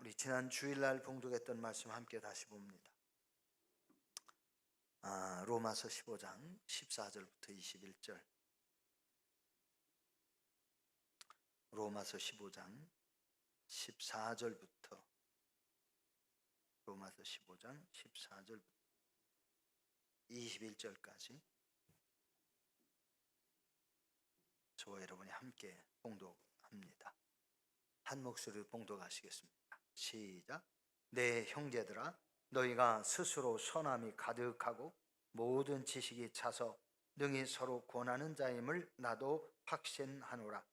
우리 지난 주일날 봉독했던 말씀 함께 다시 봅니다. 로마서 15장 14절부터 21절. 로마서 15장 14절부터 로마서 15장 14절부터 21절까지 저와 여러분이 함께 봉독합니다. 한 목소리로 봉독하시겠습니다. 시작. 내 형제들아, 너희가 스스로 선함이 가득하고 모든 지식이 차서 능히 서로 권하는 자임을 나도 확신하노라.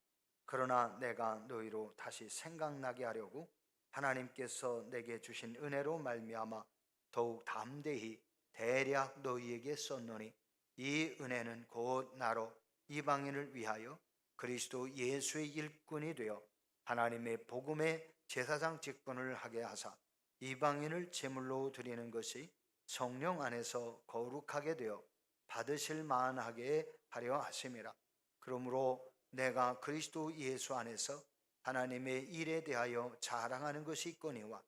그러나 내가 너희로 다시 생각나게 하려고 하나님께서 내게 주신 은혜로 말미암아 더욱 담대히 대략 너희에게 썼노니, 이 은혜는 곧 나로 이방인을 위하여 그리스도 예수의 일꾼이 되어 하나님의 복음의 제사장 직분을 하게 하사 이방인을 제물로 드리는 것이 성령 안에서 거룩하게 되어 받으실 만하게 하려 하심이라. 그러므로 내가 그리스도 예수 안에서 하나님의 일에 대하여 자랑하는 것이 있거니와,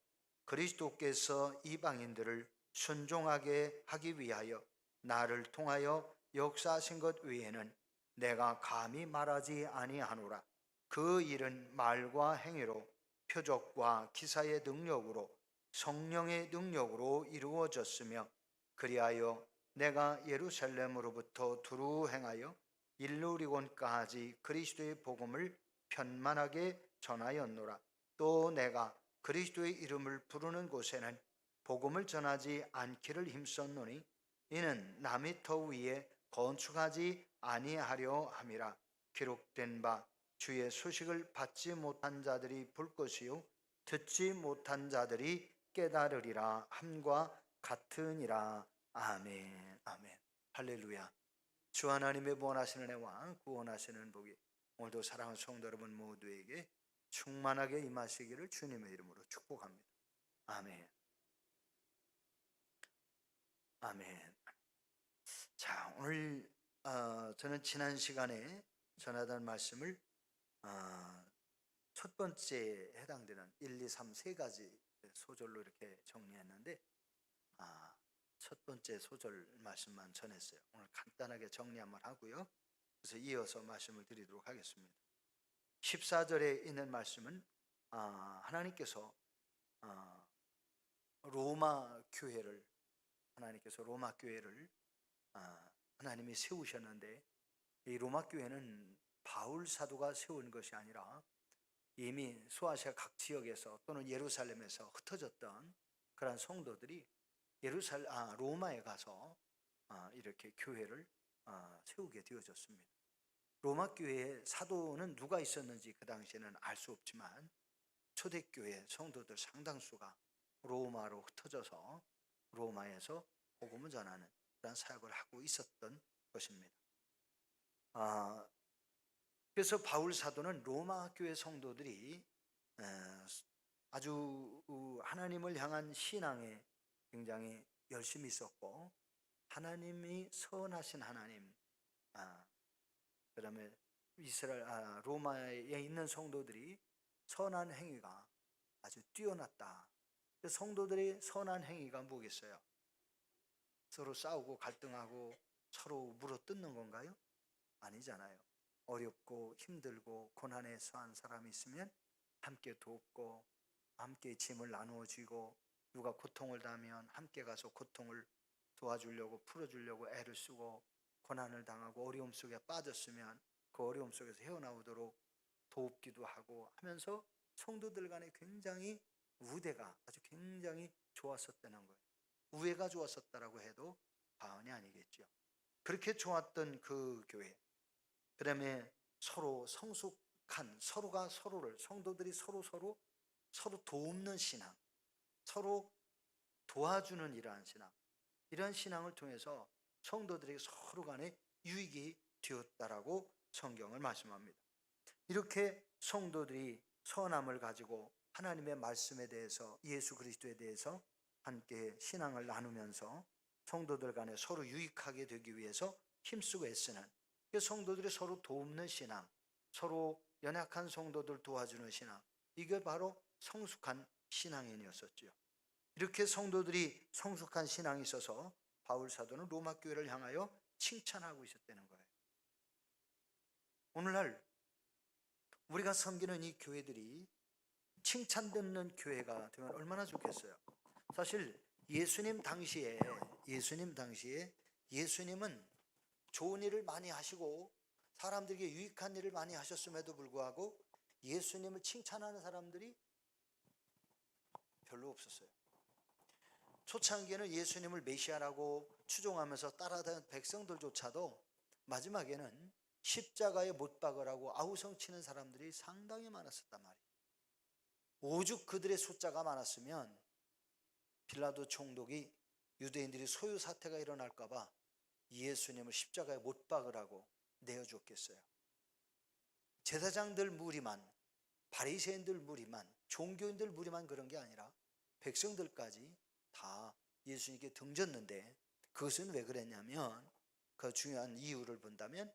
그리스도께서 이방인들을 순종하게 하기 위하여 나를 통하여 역사하신 것 외에는 내가 감히 말하지 아니하노라. 그 일은 말과 행위로, 표적과 기사의 능력으로, 성령의 능력으로 이루어졌으며, 그리하여 내가 예루살렘으로부터 두루 행하여 일루리곤까지 그리스도의 복음을 편만하게 전하였노라. 또 내가 그리스도의 이름을 부르는 곳에는 복음을 전하지 않기를 힘썼노니, 이는 남의 터 위에 건축하지 아니하려 함이라. 기록된 바 주의 소식을 받지 못한 자들이 볼 것이요 듣지 못한 자들이 깨달으리라 함과 같으니라. 아멘. 아멘. 할렐루야. 주 하나님의 무한하신 은혜와 구원하시는 복이 오늘도 사랑하는 성도 여러분 모두에게 충만하게 임하시기를 주님의 이름으로 축복합니다. 아멘. 아멘. 자, 오늘 저는 지난 시간에 전하던 말씀을 첫 번째에 해당되는 1, 2, 3, 세 가지 소절로 이렇게 정리했는데, 첫 번째 소절 말씀만 전했어요. 오늘 간단하게 정리 한번 하고요. 그래서 이어서 말씀을 드리도록 하겠습니다. 14절에 있는 말씀은 하나님께서 로마 교회를 하나님이 세우셨는데, 이 로마 교회는 바울 사도가 세운 것이 아니라 이미 소아시아 각 지역에서 또는 예루살렘에서 흩어졌던 그런 성도들이 로마에 가서 이렇게 교회를 세우게 되어졌습니다. 로마 교회의 사도는 누가 있었는지 그 당시에는 알 수 없지만, 초대교회 성도들 상당수가 로마로 흩어져서 로마에서 복음을 전하는 그런 사역을 하고 있었던 것입니다. 그래서 바울 사도는 로마 교회 성도들이 아주 하나님을 향한 신앙에 굉장히 열심히 있었고, 하나님이 선하신 하나님, 그다음에 로마에 있는 성도들이 선한 행위가 아주 뛰어났다. 성도들의 선한 행위가 뭐겠어요? 서로 싸우고 갈등하고 서로 물어뜯는 건가요? 아니잖아요. 어렵고 힘들고 고난에 처한 사람이 있으면 함께 돕고, 함께 짐을 나누어 쥐고, 누가 고통을 당하면 함께 가서 고통을 도와주려고 풀어주려고 애를 쓰고, 고난을 당하고 어려움 속에 빠졌으면 그 어려움 속에서 헤어나오도록 돕기도 하고 하면서 성도들 간에 굉장히 우대가 아주 굉장히 좋았었다는 거예요. 우애가 좋았었다라고 해도 과언이 아니겠죠. 그렇게 좋았던 그 교회, 그 다음에 서로 성숙한, 서로가 서로를, 성도들이 서로 돕는 신앙, 서로 도와주는 이러한 신앙을 통해서 성도들에게 서로 간에 유익이 되었다라고 성경을 말씀합니다. 이렇게 성도들이 선함을 가지고 하나님의 말씀에 대해서, 예수 그리스도에 대해서 함께 신앙을 나누면서 성도들 간에 서로 유익하게 되기 위해서 힘쓰고 애쓰는, 성도들이 서로 돕는 신앙, 서로 연약한 성도들 도와주는 신앙, 이게 바로 성숙한 신앙인이었었죠. 이렇게 성도들이 성숙한 신앙이 있어서 바울 사도는 로마 교회를 향하여 칭찬하고 있었다는 거예요. 오늘날 우리가 섬기는 이 교회들이 칭찬 듣는 교회가 되면 얼마나 좋겠어요. 사실 예수님 당시에 예수님은 좋은 일을 많이 하시고 사람들에게 유익한 일을 많이 하셨음에도 불구하고 예수님을 칭찬하는 사람들이 별로 없었어요. 초창기에는 예수님을 메시아라고 추종하면서 따라다니는 백성들조차도 마지막에는 십자가에 못 박으라고 아우성치는 사람들이 상당히 많았었단 말이에요. 오죽 그들의 숫자가 많았으면 빌라도 총독이 유대인들이 소유 사태가 일어날까 봐 예수님을 십자가에 못 박으라고 내어주었겠어요. 제사장들 무리만, 바리새인들 무리만, 종교인들 무리만 그런 게 아니라 백성들까지 다 예수님께 등졌는데, 그것은 왜 그랬냐면 그 중요한 이유를 본다면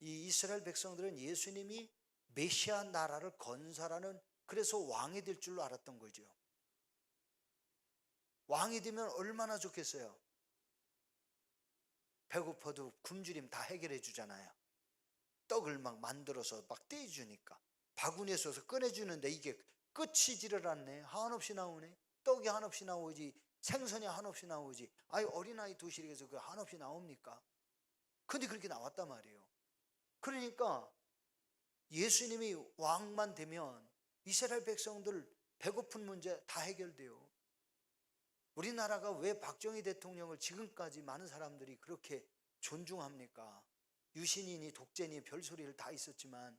이 이스라엘 백성들은 예수님이 메시아 나라를 건설하는, 그래서 왕이 될 줄로 알았던 거죠. 왕이 되면 얼마나 좋겠어요. 배고파도 굶주림 다 해결해 주잖아요. 떡을 막 만들어서 막 떼주니까 바구니에서 꺼내주는데 이게 끝이지를 않네. 한없이 나오네. 떡이 한없이 나오지, 생선이 한없이 나오지. 아이, 어린아이 도시락에서 그 한없이 나옵니까? 근데 그렇게 나왔단 말이에요. 그러니까 예수님이 왕만 되면 이스라엘 백성들 배고픈 문제 다 해결돼요. 우리나라가 왜 박정희 대통령을 지금까지 많은 사람들이 그렇게 존중합니까? 유신이니 독재니 별소리를 다 있었지만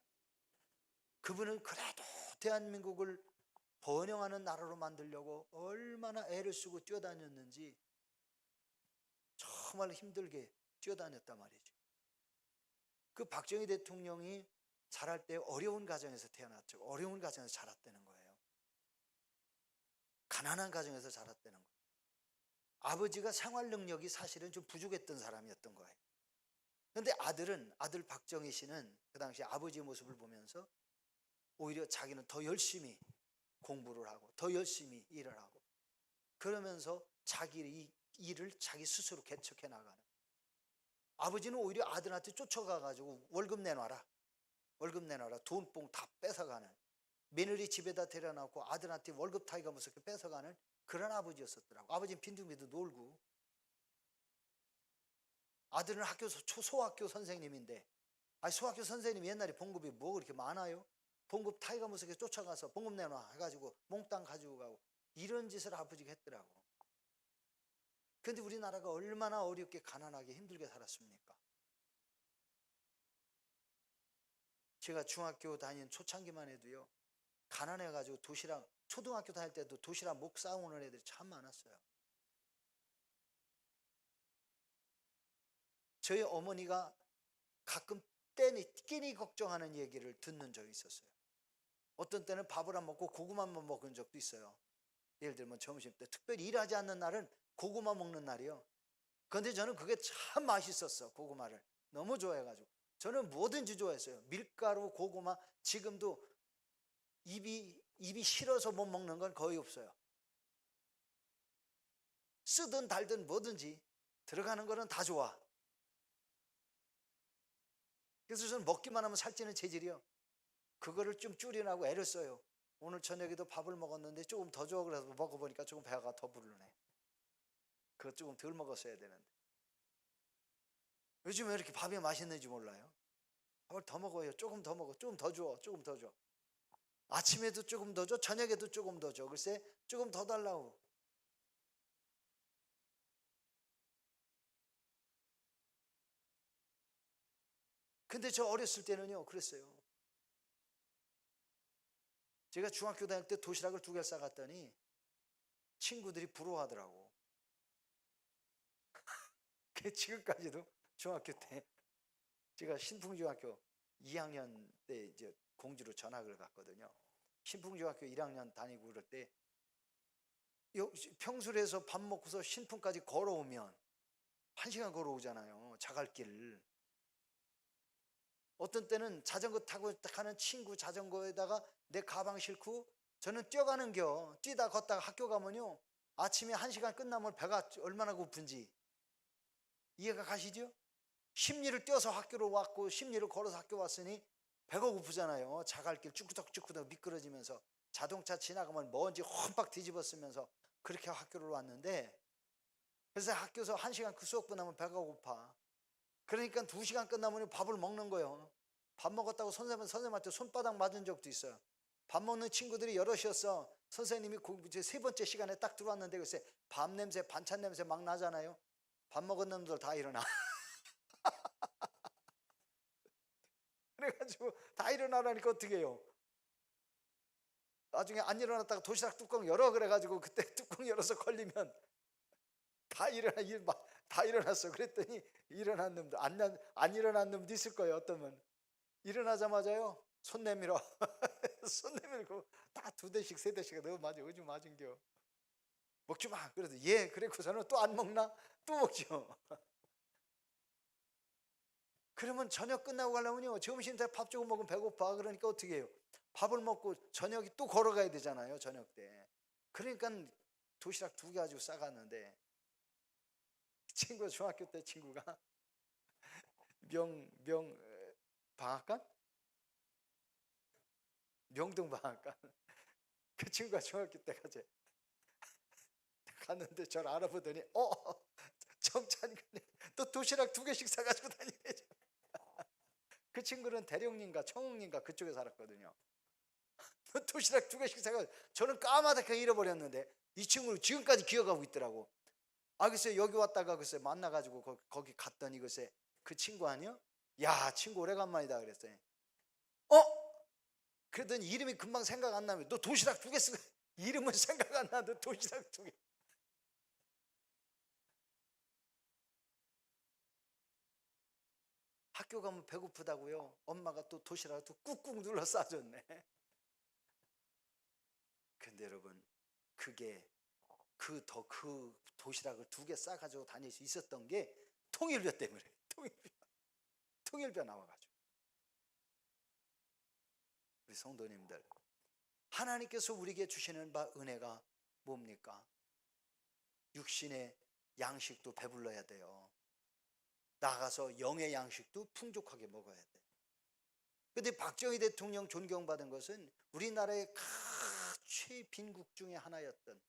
그분은 그래도 대한민국을 번영하는 나라로 만들려고 얼마나 애를 쓰고 뛰어다녔는지 정말 힘들게 뛰어다녔단 말이죠. 그 박정희 대통령이 자랄 때 어려운 가정에서 태어났죠. 어려운 가정에서 자랐다는 거예요. 가난한 가정에서 자랐다는 거예요. 아버지가 생활 능력이 사실은 좀 부족했던 사람이었던 거예요. 그런데 아들 박정희 씨는 그 당시 아버지의 모습을 보면서 오히려 자기는 더 열심히 공부를 하고 더 열심히 일을 하고 그러면서 자기 일을 자기 스스로 개척해 나가는, 아버지는 오히려 아들한테 쫓아가가지고 월급 내놔라 돈봉 다 뺏어가는, 며느리 집에다 데려놓고 아들한테 월급 타기가 무섭게 뺏어가는 그런 아버지였었더라고. 아버지는 빈둥빈둥 놀고, 아들은 소학교 선생님인데, 소학교 선생님이 옛날에 봉급이 뭐 그렇게 많아요? 봉급 타기가 무섭게 쫓아가서 봉급 내놔 해가지고 몽땅 가지고 가고 이런 짓을 아버지가 했더라고. 그런데 우리나라가 얼마나 어렵게 가난하게 힘들게 살았습니까? 제가 중학교 다닌 초창기만 해도요, 가난해가지고 초등학교 다닐 때도 도시락 목 싸우는 애들이 참 많았어요. 저희 어머니가 가끔 끼니 걱정하는 얘기를 듣는 적이 있었어요. 어떤 때는 밥을 안 먹고 고구마만 먹은 적도 있어요. 예를 들면 점심 때 특별히 일하지 않는 날은 고구마 먹는 날이요. 그런데 저는 그게 참 맛있었어. 고구마를 너무 좋아해가지고 저는 뭐든지 좋아했어요. 밀가루, 고구마. 지금도 입이 싫어서 못 먹는 건 거의 없어요. 쓰든 달든 뭐든지 들어가는 거는 다 좋아. 그래서 저는 먹기만 하면 살찌는 체질이요. 그거를 좀 줄이라고 애를 써요. 오늘 저녁에도 밥을 먹었는데 조금 더 줘. 그래서 먹어보니까 조금 배가 더 부르네. 그거 조금 덜 먹었어야 되는데. 요즘 왜 이렇게 밥이 맛있는지 몰라요. 밥을 더 먹어요. 조금 더 먹어. 조금 더 줘. 조금 더 줘. 아침에도 조금 더 줘. 저녁에도 조금 더 줘. 글쎄 조금 더 달라고. 근데 저 어렸을 때는요 그랬어요. 제가 중학교 다닐 때 도시락을 2개 싸갔더니 친구들이 부러워하더라고. 지금까지도 중학교 때 제가 신풍중학교 2학년 때 이제 공주로 전학을 갔거든요. 신풍중학교 1학년 다니고 그럴 때 평술에서 밥 먹고서 신풍까지 걸어오면 1시간 걸어오잖아요. 자갈길을. 어떤 때는 자전거 타고 가는 친구 자전거에다가 내 가방 싣고 저는 뛰다 걷다가 학교 가면요, 아침에 1시간 끝나면 배가 얼마나 고픈지 이해가 가시죠? 10리를 뛰어서 학교로 왔고 10리를 걸어서 학교 왔으니 배가 고프잖아요. 자갈길 쭈꾸덕쭈꾸덕 미끄러지면서 자동차 지나가면 먼지 험박 뒤집어 쓰면서 그렇게 학교를 왔는데, 그래서 학교에서 1시간 그 수업 끝나면 배가 고파. 그러니까 2시간 끝나면 밥을 먹는 거예요. 밥 먹었다고 선생님한테 손바닥 맞은 적도 있어요. 밥 먹는 친구들이 여럿이었어. 선생님이 이제 3번째 시간에 딱 들어왔는데 글쎄 밥 냄새, 반찬 냄새 막 나잖아요. 밥 먹은 놈들 다 일어나. 그래가지고 다 일어나라니까 어떻게 해요? 나중에 안 일어났다가 도시락 뚜껑 열어 그래가지고 그때 뚜껑 열어서 걸리면 다 일어났어. 그랬더니 일어난 놈도 안 일어난 놈도 있을 거예요. 어떠면 일어나자마자요 손 내밀어. 손 내밀고 다 2대씩 3대씩 너 맞아 어디 맞은겨 먹지 마. 그래도 예 그래고서는 또 안 먹나? 또 먹죠. 그러면 저녁 끝나고 가려면요 점심 때 밥 조금 먹으면 배고파. 그러니까 어떻게 해요? 밥을 먹고 저녁에 또 걸어가야 되잖아요. 저녁 때. 그러니까 도시락 2개 가지고 싸갔는데, 친구가 중학교 때 친구가 방학간? 명동 방학간. 그 친구가 중학교 때 갔는데 저를 알아보더니 정찬이가 또 도시락 2개씩 사가지고 다니네. 그 친구는 대령님과 청흥님과 그쪽에 살았거든요. 도시락 2개씩 사가지고 저는 까마득하게 잃어버렸는데 이 친구는 지금까지 기억하고 있더라고. 글쎄 여기 왔다가 글쎄 만나가지고 거기 갔더니 글쎄 그 친구 아니요? 야 친구 오래간만이다 그랬어요. 그러더니 이름이 금방 생각 안 나면 너 도시락 2개 쓰고 이름은 생각 안 나도 도시락 2개. 학교 가면 배고프다고요. 엄마가 또 도시락을 또 꾹꾹 눌러 싸줬네. 근데 여러분 그게 그 도시락을 2개 싸가지고 다닐 수 있었던 게 통일교 때문에. 통일교 나와가지고. 우리 성도님들, 하나님께서 우리에게 주시는 바 은혜가 뭡니까? 육신의 양식도 배불러야 돼요. 나가서 영의 양식도 풍족하게 먹어야 돼. 근데 박정희 대통령 존경받은 것은 우리나라의 최빈국 중에 하나였던,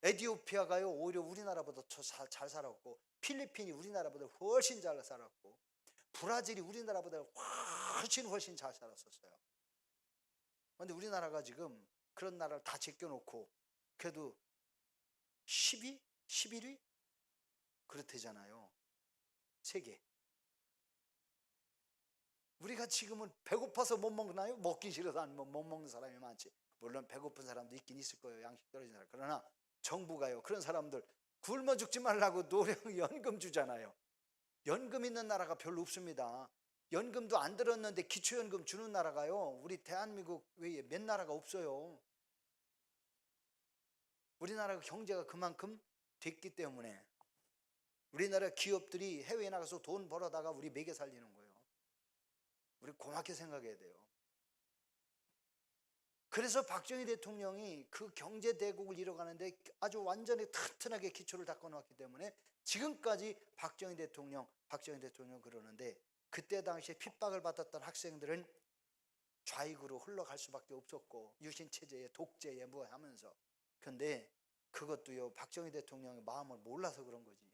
에티오피아가요 오히려 우리나라보다 잘 살았고, 필리핀이 우리나라보다 훨씬 잘 살았고, 브라질이 우리나라보다 훨씬 잘 살았었어요. 그런데 우리나라가 지금 그런 나라를 다 제껴놓고 그래도 10위? 11위? 그렇대잖아요. 세계. 우리가 지금은 배고파서 못 먹나요? 먹기 싫어서 못 먹는 사람이 많지. 물론 배고픈 사람도 있긴 있을 거예요. 양식 떨어진 사람. 그러나 정부가요 그런 사람들 굶어 죽지 말라고 연금 주잖아요. 연금 있는 나라가 별로 없습니다. 연금도 안 들었는데 기초연금 주는 나라가요 우리 대한민국 외에 몇 나라가 없어요. 우리나라 경제가 그만큼 됐기 때문에 우리나라 기업들이 해외에 나가서 돈 벌어다가 우리 먹여 살리는 거예요. 우리 고맙게 생각해야 돼요. 그래서 박정희 대통령이 그 경제 대국을 이뤄가는데 아주 완전히 튼튼하게 기초를 닦아놓았기 때문에 지금까지 박정희 대통령 그러는데, 그때 당시에 핍박을 받았던 학생들은 좌익으로 흘러갈 수밖에 없었고 유신체제에 독재에 뭐 하면서. 근데 그것도요 박정희 대통령의 마음을 몰라서 그런 거지.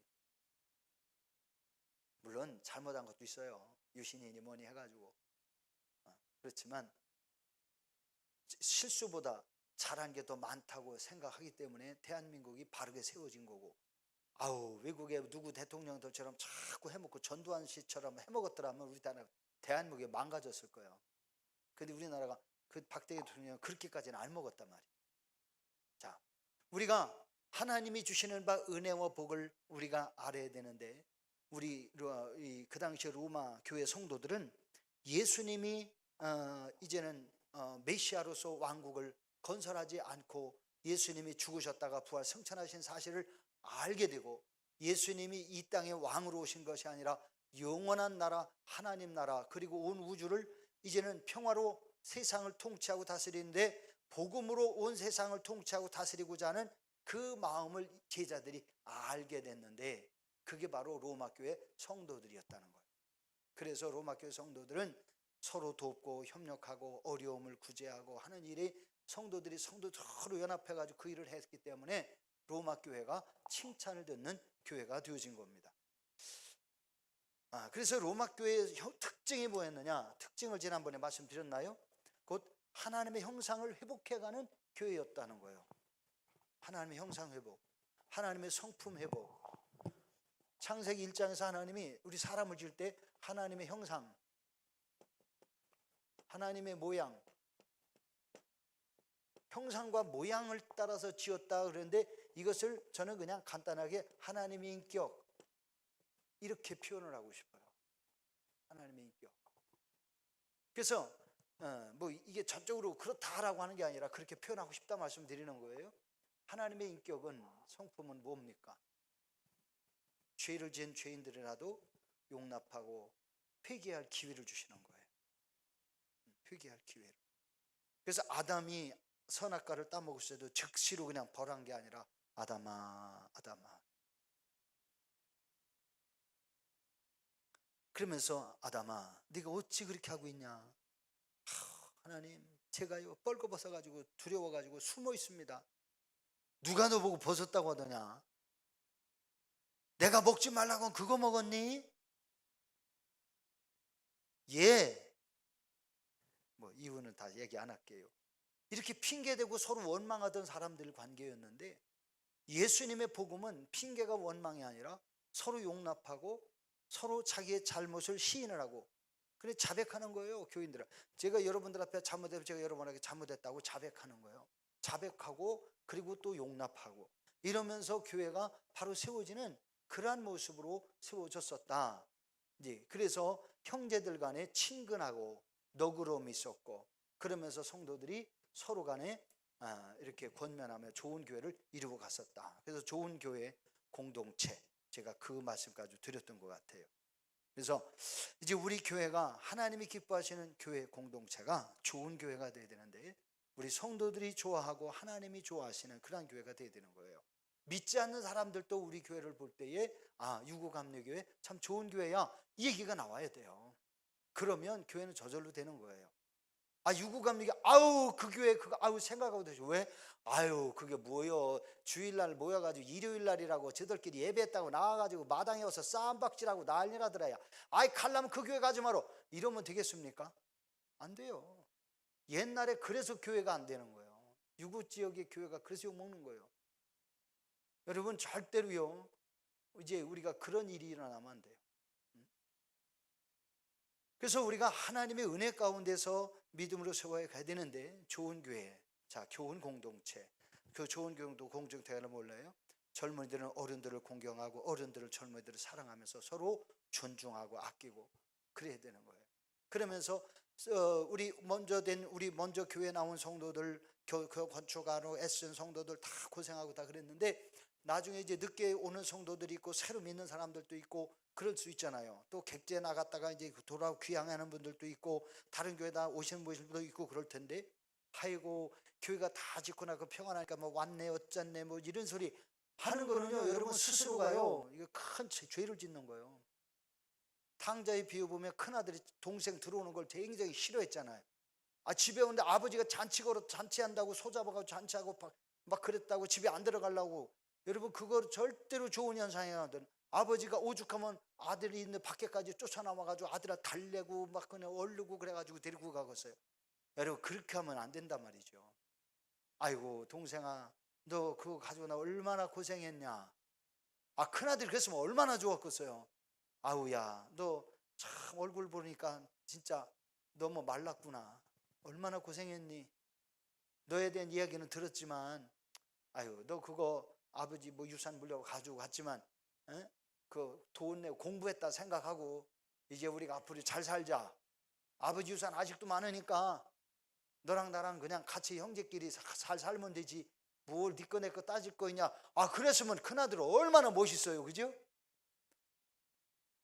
물론 잘못한 것도 있어요. 유신이니 뭐니 해가지고. 그렇지만 실수보다 잘한 게 더 많다고 생각하기 때문에 대한민국이 바르게 세워진 거고, 외국의 누구 대통령들처럼 자꾸 해먹고 전두환 씨처럼 해먹었더라면 우리 대한민국이 망가졌을 거예요. 근데 우리나라가 그 박대기 대통령 그렇게까지는 안 먹었단 말이에요. 자, 우리가 하나님이 주시는 바 은혜와 복을 우리가 알아야 되는데, 우리 그 당시 로마 교회 성도들은 예수님이 이제는 메시아로서 왕국을 건설하지 않고 예수님이 죽으셨다가 부활 승천하신 사실을 알게 되고, 예수님이 이 땅에 왕으로 오신 것이 아니라 영원한 나라 하나님 나라 그리고 온 우주를 이제는 평화로 세상을 통치하고 다스리는데 복음으로 온 세상을 통치하고 다스리고자 하는 그 마음을 제자들이 알게 됐는데 그게 바로 로마 교회 성도들이었다는 거예요. 그래서 로마 교회 성도들은 서로 돕고 협력하고 어려움을 구제하고 하는 일이 성도들이 서로 연합해가지고 그 일을 했기 때문에 로마 교회가 칭찬을 듣는 교회가 되어진 겁니다. 그래서 로마 교회의 특징이 뭐였느냐? 특징을 지난번에 말씀드렸나요? 곧 하나님의 형상을 회복해가는 교회였다는 거예요. 하나님의 형상 회복, 하나님의 성품 회복. 창세기 1장에서 하나님이 우리 사람을 지을 때 하나님의 형상, 하나님의 모양, 형상과 모양을 따라서 지었다 그러는데 이것을 저는 그냥 간단하게 하나님의 인격 이렇게 표현을 하고 싶어요. 하나님의 인격. 그래서 뭐 이게 전적으로 그렇다라고 하는 게 아니라 그렇게 표현하고 싶다 말씀드리는 거예요. 하나님의 인격은 성품은 뭡니까? 죄를 지은 죄인들이라도 용납하고 회개할 기회를 주시는 거예요. 회개할 기회를. 그래서 아담이 선악과를 따먹었을 때도 즉시로 그냥 벌한 게 아니라 아담아 아담아 그러면서 아담아 네가 어찌 그렇게 하고 있냐? 하나님 제가요 뻘거벗어가지고 두려워가지고 숨어 있습니다. 누가 너 보고 벗었다고 하더냐? 내가 먹지 말라고 그거 먹었니? 예. 뭐 이유는 다 얘기 안 할게요. 이렇게 핑계대고 서로 원망하던 사람들 관계였는데 예수님의 복음은 핑계가 원망이 아니라 서로 용납하고 서로 자기의 잘못을 시인을 하고 그래 자백하는 거예요. 교인들은 제가 여러분들 앞에 잘못해서 제가 여러분에게 잘못했다고 자백하는 거예요. 자백하고 그리고 또 용납하고 이러면서 교회가 바로 세워지는 그러한 모습으로 세워졌었다. 그래서 형제들 간에 친근하고 너그러움이 있었고 그러면서 성도들이 서로 간에 이렇게 권면하며 좋은 교회를 이루고 갔었다. 그래서 좋은 교회 공동체 제가 그 말씀까지 드렸던 것 같아요. 그래서 이제 우리 교회가 하나님이 기뻐하시는 교회 공동체가 좋은 교회가 돼야 되는데 우리 성도들이 좋아하고 하나님이 좋아하시는 그런 교회가 돼야 되는 거예요. 믿지 않는 사람들도 우리 교회를 볼 때에 유구감리교회 참 좋은 교회야 이 얘기가 나와야 돼요. 그러면 교회는 저절로 되는 거예요. 유구감리교 그 교회 그거 생각하고 되죠. 왜? 그게 뭐요? 주일날 모여가지고 일요일날이라고 저들끼리 예배했다고 나와가지고 마당에 와서 싸움박질하고 난리나더라야. 갈라면 그 교회 가지 마라. 이러면 되겠습니까? 안 돼요. 옛날에 그래서 교회가 안 되는 거예요. 유구 지역의 교회가 그래서 욕먹는 거예요. 여러분 절대로요. 이제 우리가 그런 일이 일어나면 안 돼요. 그래서 우리가 하나님의 은혜 가운데서 믿음으로 세워야 가야 되는데 좋은 교회, 좋은 공동체, 그 좋은 교회도 공동체가 몰라요. 젊은이들은 어른들을 공경하고 어른들을 젊은이들을 사랑하면서 서로 존중하고 아끼고 그래야 되는 거예요. 그러면서 우리 먼저 교회 나온 성도들, 건축하러 애쓴 성도들 다 고생하고 다 그랬는데 나중에 이제 늦게 오는 성도들이 있고 새로 믿는 사람들도 있고 그럴 수 있잖아요. 또 객재 나갔다가 이제 돌아오고 귀향하는 분들도 있고 다른 교회다 오시는 분들도 있고 그럴 텐데 교회가 다 짓고 나고 평안하니까 뭐 왔네 어쨌네 뭐 이런 소리 하는 거는요 여러분 스스로가요 이거 큰 죄를 짓는 거예요. 탕자의 비유 보면 큰아들이 동생 들어오는 걸 굉장히 싫어했잖아요. 집에 오는데 아버지가 잔치한다고 소잡아가지고 잔치하고 막 그랬다고 집에 안 들어가려고. 여러분 그거 절대로 좋은 현상이에요. 아버지가 오죽하면 아들이 있는 밖에까지 쫓아나와가지고 아들아 달래고 막 그냥 얼르고 그래가지고 데리고 가겠어요. 여러분 그렇게 하면 안 된단 말이죠. 동생아 너 그거 가지고 나 얼마나 고생했냐. 큰아들이 그랬으면 얼마나 좋았겠어요. 야 너 참 얼굴 보니까 진짜 너무 말랐구나. 얼마나 고생했니. 너에 대한 이야기는 들었지만 너 그거 아버지 뭐 유산 물려고 가지고 갔지만 그 돈 내고 공부했다 생각하고 이제 우리가 앞으로 잘 살자. 아버지 유산 아직도 많으니까 너랑 나랑 그냥 같이 형제끼리 잘 살면 되지. 뭘 네 거 내 거 따질 거 있냐. 그랬으면 큰아들 얼마나 멋있어요. 그죠?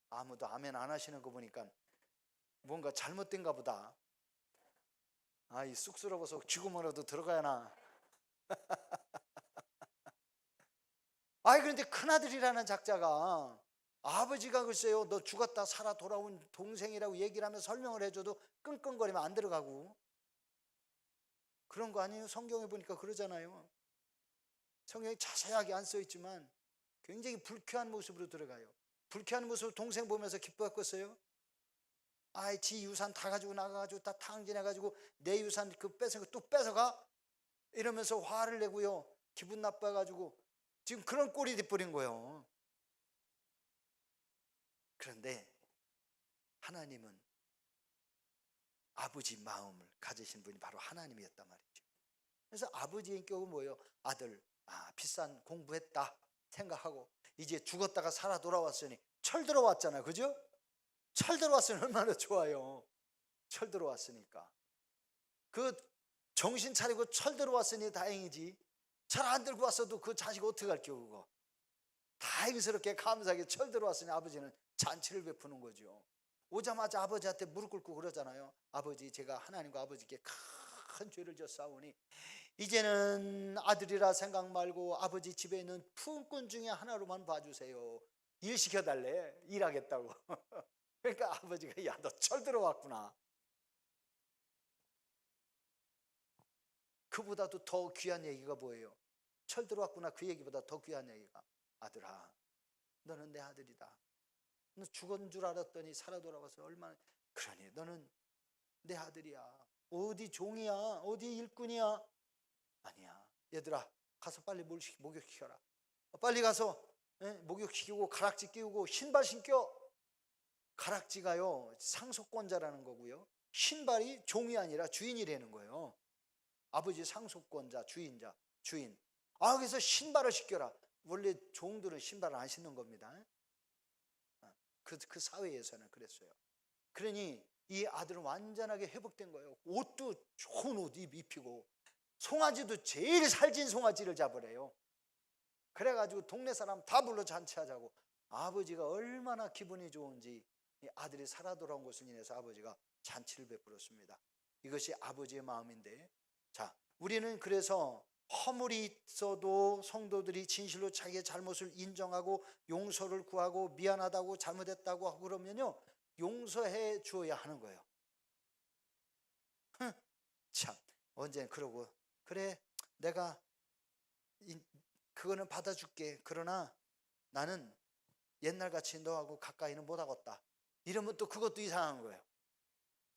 아무도 아멘 안 하시는 거 보니까 뭔가 잘못된가 보다. 이 쑥스러워서 죽음으로도 들어가야나. 그런데 큰아들이라는 작자가 아버지가 글쎄요, 너 죽었다 살아 돌아온 동생이라고 얘기를 하면 설명을 해줘도 끙끙거리면 안 들어가고, 그런 거 아니에요? 성경에 보니까 그러잖아요. 성경에 자세하게 안 써있지만 굉장히 불쾌한 모습으로 들어가요. 불쾌한 모습으로 동생 보면서 기뻐했겠어요? 지 유산 다 가지고 나가가지고 다 탕진해가지고 내 유산 그 뺏은 거 또 뺏어가? 이러면서 화를 내고요, 기분 나빠가지고 지금 그런 꼴이 돼버린 거예요. 그런데 하나님은 아버지 마음을 가지신 분이 바로 하나님이었단 말이죠. 그래서 아버지의 인격은 뭐예요? 아들, 비싼 공부했다 생각하고 이제 죽었다가 살아 돌아왔으니, 철 들어왔잖아요, 그죠? 철 들어왔으니 얼마나 좋아요. 철 들어왔으니까 그 정신 차리고 철 들어왔으니 다행이지, 철 안 들고 왔어도 그 자식 어떻게 할게요. 그거 다행스럽게 감사하게 철 들어왔으니 아버지는 잔치를 베푸는 거죠. 오자마자 아버지한테 무릎 꿇고 그러잖아요. 아버지, 제가 하나님과 아버지께 큰 죄를 졌사오니 이제는 아들이라 생각 말고 아버지 집에 있는 품꾼 중에 하나로만 봐주세요. 일 시켜달래. 일하겠다고. 그러니까 아버지가, 야, 너 철 들어왔구나. 그보다도 더 귀한 얘기가 뭐예요? 철 들어왔구나, 그 얘기보다 더 귀한 얘기가, 아들아, 너는 내 아들이다. 너 죽은 줄 알았더니 살아 돌아와서 얼마나, 그러니 너는 내 아들이야. 어디 종이야? 어디 일꾼이야? 아니야. 얘들아, 가서 빨리 목욕시켜라. 빨리 가서 목욕시키고 가락지 끼우고 신발 신겨. 가락지가요, 상속권자라는 거고요, 신발이 종이 아니라 주인이라는 거예요. 아버지 상속권자, 주인. 그래서 신발을 신겨라. 원래 종들은 신발을 안 신는 겁니다. 그 사회에서는 그랬어요. 그러니 이 아들은 완전하게 회복된 거예요. 옷도 좋은 옷 입히고, 송아지도 제일 살찐 송아지를 잡으래요. 그래가지고 동네 사람 다 불러 잔치하자고. 아버지가 얼마나 기분이 좋은지, 이 아들이 살아 돌아온 것을 인해서 아버지가 잔치를 베풀었습니다. 이것이 아버지의 마음인데, 자, 우리는 그래서 허물이 있어도 성도들이 진실로 자기의 잘못을 인정하고 용서를 구하고 미안하다고 잘못했다고 하고 그러면요, 용서해 주어야 하는 거예요. 참, 언젠 그러고, 그래, 내가 그거는 받아줄게. 그러나 나는 옛날같이 너하고 가까이는 못하겠다. 이러면 또 그것도 이상한 거예요.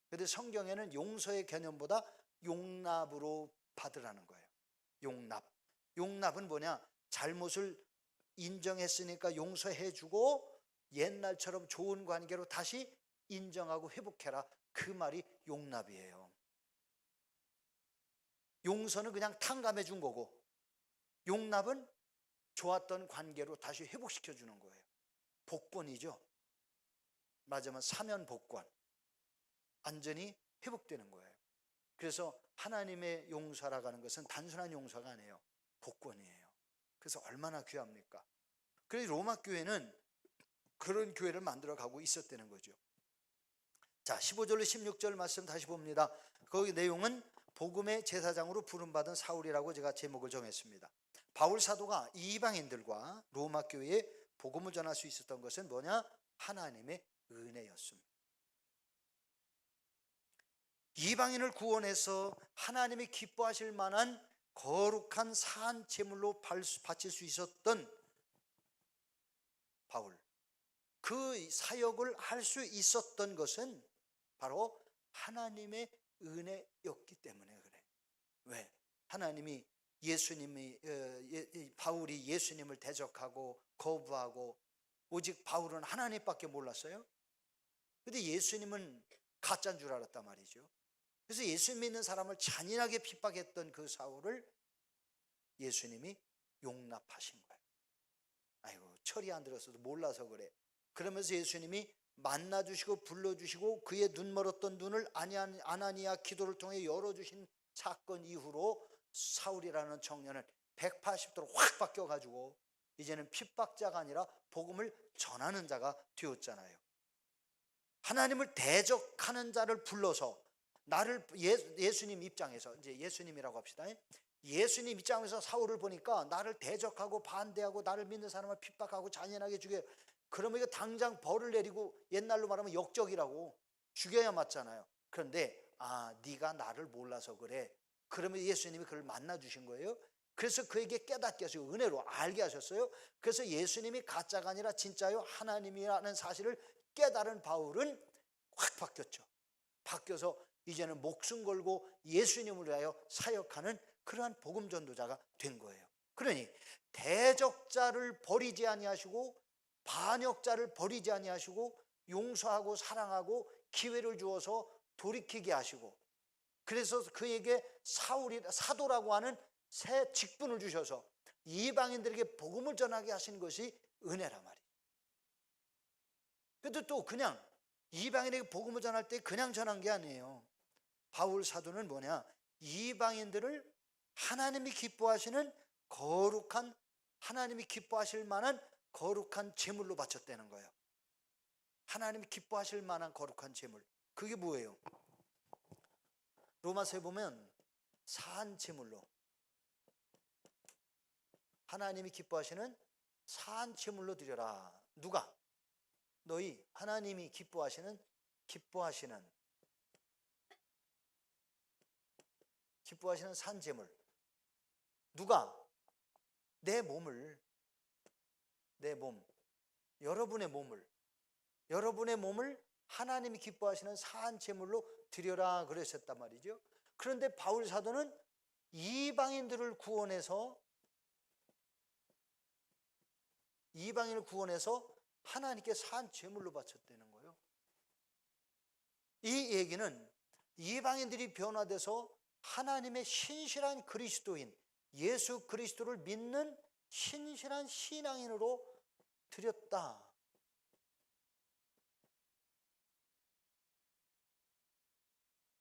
그런데 성경에는 용서의 개념보다 용납으로 받으라는 거예요. 용납은 뭐냐? 잘못을 인정했으니까 용서해주고 옛날처럼 좋은 관계로 다시 인정하고 회복해라. 그 말이 용납이에요. 용서는 그냥 탕감해 준 거고, 용납은 좋았던 관계로 다시 회복시켜 주는 거예요. 복권이죠. 맞으면 사면 복권, 완전히 회복되는 거예요. 그래서 하나님의 용서라고 하는 것은 단순한 용서가 아니에요. 복권이에요. 그래서 얼마나 귀합니까? 그래서 로마 교회는 그런 교회를 만들어 가고 있었다는 거죠. 자, 15절로 16절 말씀 다시 봅니다. 거기 내용은 복음의 제사장으로 부름받은 사울이라고 제가 제목을 정했습니다. 바울 사도가 이방인들과 로마 교회에 복음을 전할 수 있었던 것은 뭐냐? 하나님의 은혜였습니다. 이방인을 구원해서 하나님이 기뻐하실 만한 거룩한 산 제물로 바칠 수 있었던 바울, 그 사역을 할 수 있었던 것은 바로 하나님의 은혜였기 때문에 그래. 왜? 하나님이 바울이 예수님을 대적하고 거부하고, 오직 바울은 하나님밖에 몰랐어요. 근데 예수님은 가짜인 줄 알았단 말이죠. 그래서 예수 믿는 사람을 잔인하게 핍박했던 그 사울을 예수님이 용납하신 거예요. 아이고, 철이 안 들었어도 몰라서 그래. 그러면서 예수님이 만나주시고 불러주시고 그의 눈 멀었던 눈을 아나니아 기도를 통해 열어주신 사건 이후로 사울이라는 청년은 180도로 확 바뀌어가지고 이제는 핍박자가 아니라 복음을 전하는 자가 되었잖아요. 하나님을 대적하는 자를 불러서 나를 예수님 입장에서, 이제 예수님이라고 합시다. 예수님 입장에서 사울을 보니까 나를 대적하고 반대하고 나를 믿는 사람을 핍박하고 잔인하게 죽여. 그러면 이거 당장 벌을 내리고, 옛날로 말하면 역적이라고 죽여야 맞잖아요. 그런데 네가 나를 몰라서 그래. 그러면 예수님이 그를 만나 주신 거예요. 그래서 그에게 깨닫게 하시고 은혜로 알게 하셨어요. 그래서 예수님이 가짜가 아니라 진짜요 하나님이라는 사실을 깨달은 바울은 확 바뀌었죠. 바뀌어서 이제는 목숨 걸고 예수님을 위하여 사역하는 그러한 복음 전도자가 된 거예요. 그러니 대적자를 버리지 아니하시고 반역자를 버리지 아니하시고 용서하고 사랑하고 기회를 주어서 돌이키게 하시고, 그래서 그에게 사도라고 하는 새 직분을 주셔서 이방인들에게 복음을 전하게 하신 것이 은혜란 말이에요. 그런데 또 그냥 이방인에게 복음을 전할 때 그냥 전한 게 아니에요. 바울 사도는 뭐냐? 이방인들을 하나님이 기뻐하시는 거룩한, 하나님이 기뻐하실 만한 거룩한 제물로 바쳤다는 거예요. 하나님이 기뻐하실 만한 거룩한 제물. 그게 뭐예요? 로마서에 보면 사한 제물로, 하나님이 기뻐하시는 사한 제물로 드려라. 누가? 너희 하나님이 기뻐하시는 산 제물. 누가? 내 몸, 여러분의 몸을 하나님이 기뻐하시는 사한 제물로 드려라 그러셨단 말이죠. 그런데 바울 사도는 이방인을 구원해서 하나님께 사한 제물로 바쳤다는 거예요. 이 얘기는 이방인들이 변화돼서 하나님의 신실한 그리스도인, 예수 그리스도를 믿는 신실한 신앙인으로 드렸다.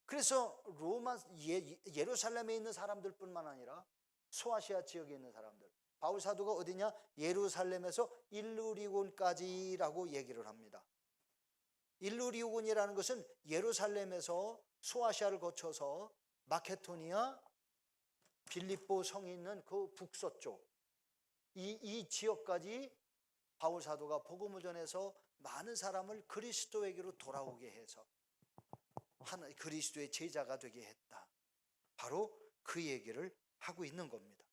그래서 예루살렘에 있는 사람들뿐만 아니라 소아시아 지역에 있는 사람들, 바울 사도가 어디냐? 예루살렘에서 일루리곤까지라고 얘기를 합니다. 일루리곤이라는 것은 예루살렘에서 소아시아를 거쳐서 마케도니아, 빌립보 성이 있는 그 북서쪽, 이 지역까지 바울 사도가 복음을 전해서 많은 사람을 그리스도에게로 돌아오게 해서 그리스도의 제자가 되게 했다. 바로 그 얘기를 하고 있는 겁니다.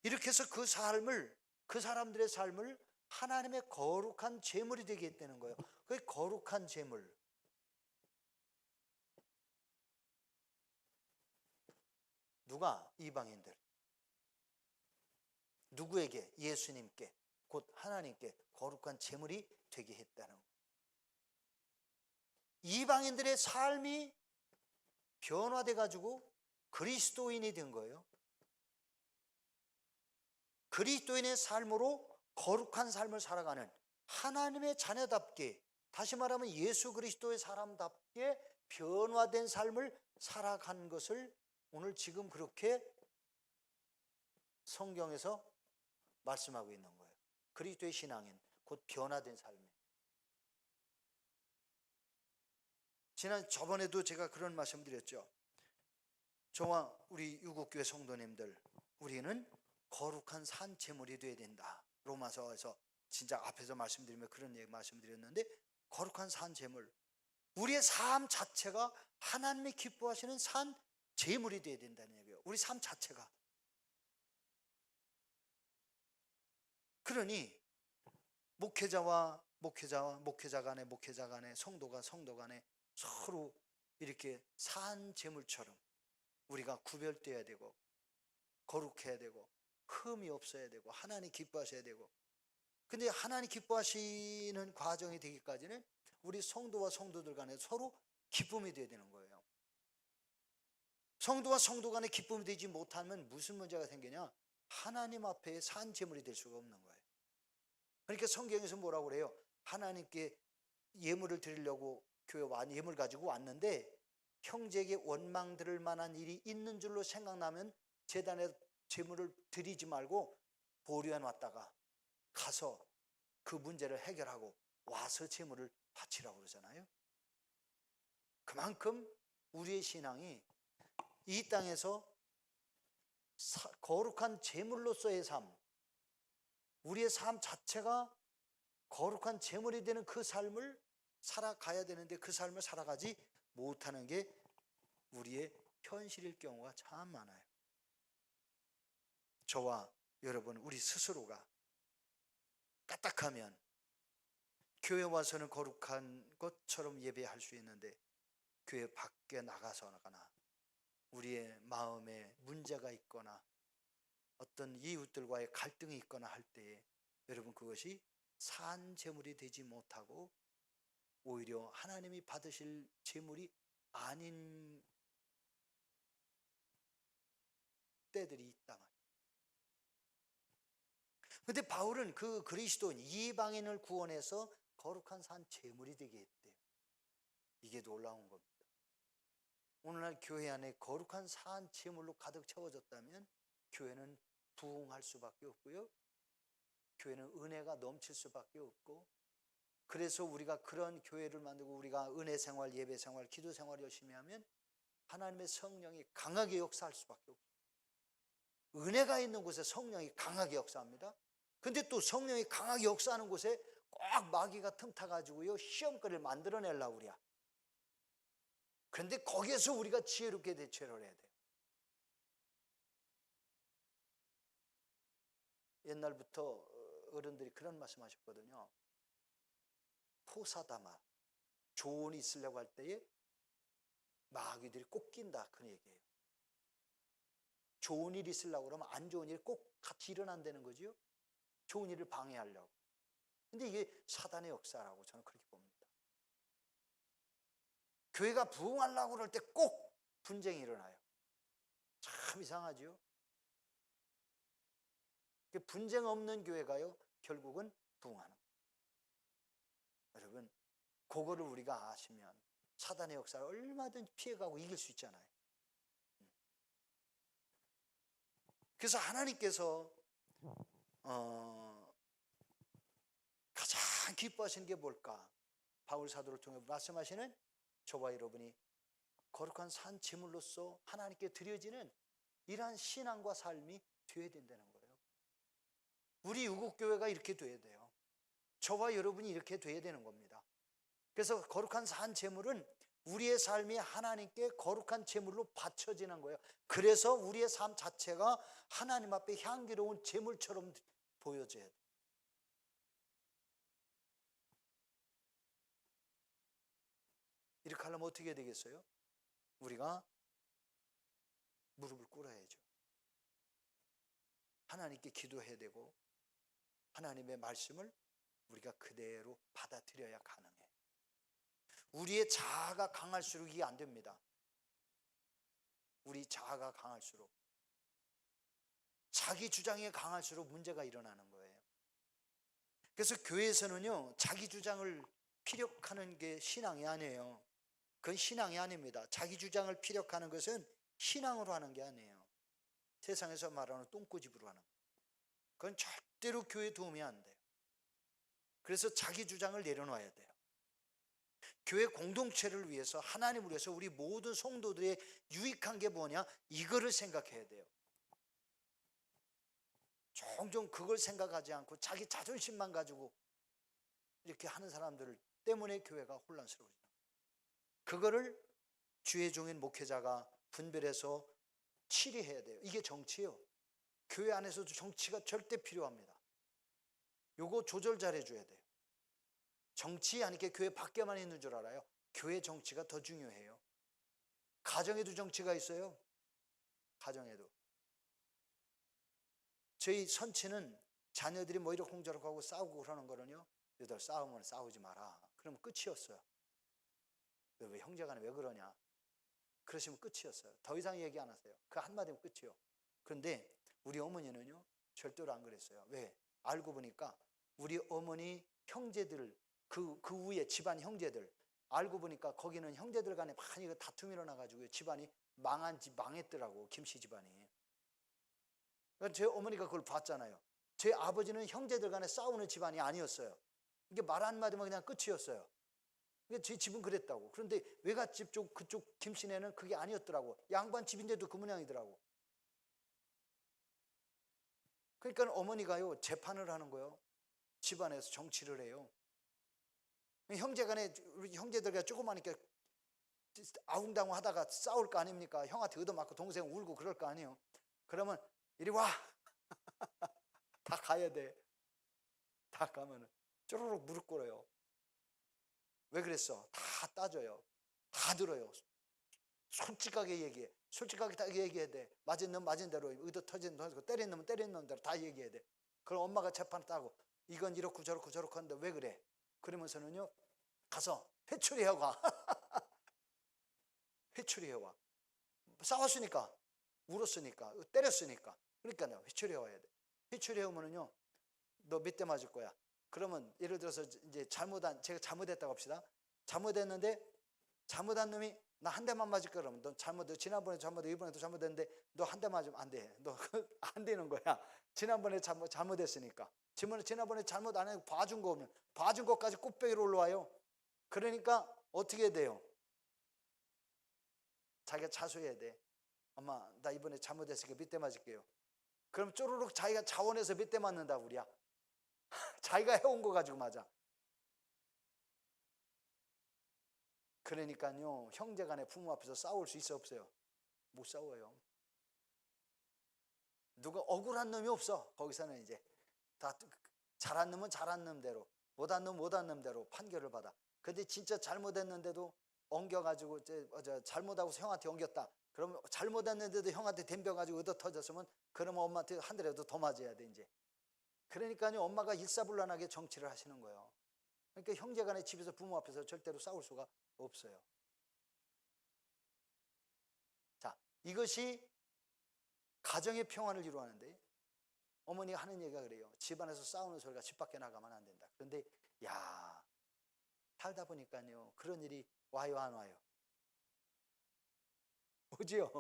이렇게 해서 그 사람들의 삶을 하나님의 거룩한 제물이 되게 했다는 거예요. 그 거룩한 제물. 누가? 이방인들. 누구에게? 예수님께, 곧 하나님께 거룩한 제물이 되게 했다는 거예요. 이방인들의 삶이 변화돼 가지고 그리스도인이 된 거예요. 그리스도인의 삶으로 거룩한 삶을 살아가는 하나님의 자녀답게, 다시 말하면 예수 그리스도의 사람답게 변화된 삶을 살아간 것을 오늘 지금 그렇게 성경에서 말씀하고 있는 거예요. 그리스도의 신앙인, 곧 변화된 삶. 저번에도 제가 그런 말씀 드렸죠. 저와 우리 유국교회 성도님들, 우리는 거룩한 산 제물이 되어야 된다. 로마서에서 진짜 앞에서 말씀드리면 그런 얘기 말씀드렸는데, 거룩한 산 제물, 우리의 삶 자체가 하나님이 기뻐하시는 산 제물이 되어야 된다는 얘기예요. 우리 삶 자체가. 그러니 목회자 간에, 성도가 간에 서로 이렇게 산 제물처럼 우리가 구별되어야 되고 거룩해야 되고 흠이 없어야 되고 하나님 기뻐하셔야 되고. 근데 하나님 기뻐하시는 과정이 되기까지는 우리 성도와 성도들 간에 서로 기쁨이 되어야 되는 거예요. 성도와 성도 간에 기쁨이 되지 못하면 무슨 문제가 생기냐? 하나님 앞에 산 제물이 될 수가 없는 거예요. 그러니까 성경에서 뭐라고 그래요? 하나님께 예물을 드리려고 교회 예물 가지고 왔는데 형제에게 원망 들을 만한 일이 있는 줄로 생각나면 제단에 제물을 드리지 말고 보류해 놨다가 가서 그 문제를 해결하고 와서 제물을 바치라고 그러잖아요. 그만큼 우리의 신앙이 이 땅에서 거룩한 제물로서의 삶, 우리의 삶 자체가 거룩한 제물이 되는 그 삶을 살아가야 되는데 그 삶을 살아가지 못하는 게 우리의 현실일 경우가 참 많아요. 저와 여러분, 우리 스스로가 까딱하면 교회 와서는 거룩한 것처럼 예배할 수 있는데 교회 밖에 나가서거나 우리의 마음에 문제가 있거나 어떤 이웃들과의 갈등이 있거나 할 때에 여러분, 그것이 산 제물이 되지 못하고 오히려 하나님이 받으실 제물이 아닌 때들이 있다 말이에요. 근데 바울은 그 그리스도인 이방인을 구원해서 거룩한 산 제물이 되게 했대요. 이게 놀라운 겁니다. 오늘날 교회 안에 거룩한 산 제물로 가득 채워졌다면 교회는 부흥할 수밖에 없고요, 교회는 은혜가 넘칠 수밖에 없고, 그래서 우리가 그런 교회를 만들고 우리가 은혜 생활, 예배 생활, 기도 생활 열심히 하면 하나님의 성령이 강하게 역사할 수밖에 없어요. 은혜가 있는 곳에 성령이 강하게 역사합니다. 근데 또 성령이 강하게 역사하는 곳에 꼭 마귀가 틈타가지고요 시험거리를 만들어내려고 그래요. 그런데 거기에서 우리가 지혜롭게 대처를 해야 돼요. 옛날부터 어른들이 그런 말씀 하셨거든요. 포사다마, 조언이 있으려고 할 때에 마귀들이 꼭 낀다, 그 얘기예요. 좋은 일이 있으려고 그러면 안 좋은 일이 꼭 같이 일어난다는 거죠. 좋은 일을 방해하려고. 근데 이게 사단의 역사라고 저는 그렇게 봅니다. 교회가 부흥하려고 그럴 때 꼭 분쟁이 일어나요. 참 이상하죠. 분쟁 없는 교회가요 결국은 부흥하는 거예요. 여러분, 그거를 우리가 아시면 사단의 역사를 얼마든지 피해가고 이길 수 있잖아요. 그래서 하나님께서 가장 기뻐하시는 게 뭘까? 바울 사도를 통해 말씀하시는 저와 여러분이 거룩한 산 제물로서 하나님께 드려지는 이러한 신앙과 삶이 되어야 된다는 거예요. 우리 유국교회가 이렇게 돼야 돼요. 저와 여러분이 이렇게 돼야 되는 겁니다. 그래서 거룩한 산 제물은 우리의 삶이 하나님께 거룩한 제물로 바쳐지는 거예요. 그래서 우리의 삶 자체가 하나님 앞에 향기로운 제물처럼 보여져야 돼요. 이렇게 하려면 어떻게 되겠어요? 우리가 무릎을 꿇어야죠. 하나님께 기도해야 되고 하나님의 말씀을 우리가 그대로 받아들여야 가능해요. 우리의 자아가 강할수록 이게 안 됩니다. 우리 자아가 강할수록, 자기 주장이 강할수록 문제가 일어나는 거예요. 그래서 교회에서는요 자기 주장을 피력하는 게 신앙이 아니에요. 그건 신앙이 아닙니다. 자기 주장을 피력하는 것은 신앙으로 하는 게 아니에요. 세상에서 말하는 똥꼬집으로 하는 거예요. 그건 절대로 교회에 도움이 안 돼요. 그래서 자기 주장을 내려놔야 돼요. 교회 공동체를 위해서, 하나님을 위해서 우리 모든 성도들의 유익한 게 뭐냐, 이거를 생각해야 돼요. 종종 그걸 생각하지 않고 자기 자존심만 가지고 이렇게 하는 사람들 때문에 교회가 혼란스러워지는 거예요. 그거를 주의 종인 목회자가 분별해서 치리해야 돼요. 이게 정치예요. 교회 안에서도 정치가 절대 필요합니다. 요거 조절 잘 해줘야 돼요. 정치 아니게 교회 밖에만 있는 줄 알아요. 교회 정치가 더 중요해요. 가정에도 정치가 있어요. 가정에도. 저희 선치는 자녀들이 뭐 이렇게 홍저럭하고 싸우고 그러는 거는요, 얘들 싸우면 싸우지 마라. 그러면 끝이었어요. 왜 형제간에 왜 그러냐? 그러시면 끝이었어요. 더 이상 얘기 안 하세요. 그 한마디면 끝이요. 그런데 우리 어머니는요 절대로 안 그랬어요. 왜? 알고 보니까 우리 어머니 형제들, 그 위에 집안 형제들, 알고 보니까 거기는 형제들 간에 많이 다툼이 일어나가지고 집안이 망했더라고, 김씨 집안이. 제 어머니가 그걸 봤잖아요. 제 아버지는 형제들 간에 싸우는 집안이 아니었어요. 이게 말 한마디면 그냥 끝이었어요. 그러니까 제 집은 그랬다고. 그런데 외갓집 쪽 그쪽 김씨네는 그게 아니었더라고. 양반 집인데도 그 모양이더라고. 그러니까 어머니가요 재판을 하는 거예요. 집안에서 정치를 해요. 형제간에 우리 형제들과 조그마니까 아웅다웅 하다가 싸울 거 아닙니까? 형한테 얻어맞고 동생 울고 그럴 거 아니에요. 그러면 이리 와. 다 가야 돼. 다 가면은 쪼르륵 무릎 꿇어요. 왜 그랬어? 다 따져요. 다 들어요. 솔직하게 얘기해. 솔직하게 다 얘기해야 돼. 맞은 놈 맞은 대로, 의도 터진 놈, 때린 놈은 때린 놈대로 다 얘기해야 돼. 그럼 엄마가 재판 따고 이건 이렇고 저렇고 저렇고 하는데 왜 그래? 그러면서는요 가서 회초리해 와. 회초리해 와. 싸웠으니까, 울었으니까, 때렸으니까. 그러니까 내가 회초리해 와야 돼. 회초리해 오면은요 너 몇 대 맞을 거야. 그러면 예를 들어서 이제 제가 잘못했다고 합시다. 잘못했는데 잘못한 놈이 나 한 대만 맞을 거야. 그러면 너 지난번에 잘못해, 이번에도 잘못했는데 너 한 대 맞으면 안 돼. 너 안 되는 거야. 지난번에 잘못했으니까. 지난번에 잘못 안 해도 봐준 거 오면 봐준 것까지 꽃배기로 올라와요. 그러니까 어떻게 해야 돼요? 자기가 자수해야 돼. 엄마 나 이번에 잘못했으니까 몇 대 맞을게요. 그럼 쪼르륵 자기가 자원해서 몇 대 맞는다 우리야. 자기가 해온 거 가지고 맞아. 그러니까요 형제간에 부모 앞에서 싸울 수 있어 없어요? 못 싸워요. 누가 억울한 놈이 없어. 거기서는 이제 다 잘한 놈은 잘한 놈대로, 못한 놈은 못한 놈대로 판결을 받아. 근데 진짜 잘못했는데도 엉겨가지고 잘못하고 형한테 엉겼다. 그러면 잘못했는데도 형한테 덤벼가지고 얻어 터졌으면 그러면 엄마한테 한 대라도 더 맞아야 돼 이제. 그러니까요 엄마가 일사불란하게 정치를 하시는 거예요. 그러니까 형제간에 집에서 부모 앞에서 절대로 싸울 수가 없어요. 자, 이것이 가정의 평안을 이루어하는데 어머니가 하는 얘기가 그래요. 집안에서 싸우는 소리가 집 밖에 나가면 안 된다. 그런데 야 살다 보니까요 그런 일이 와요 안 와요? 오지요.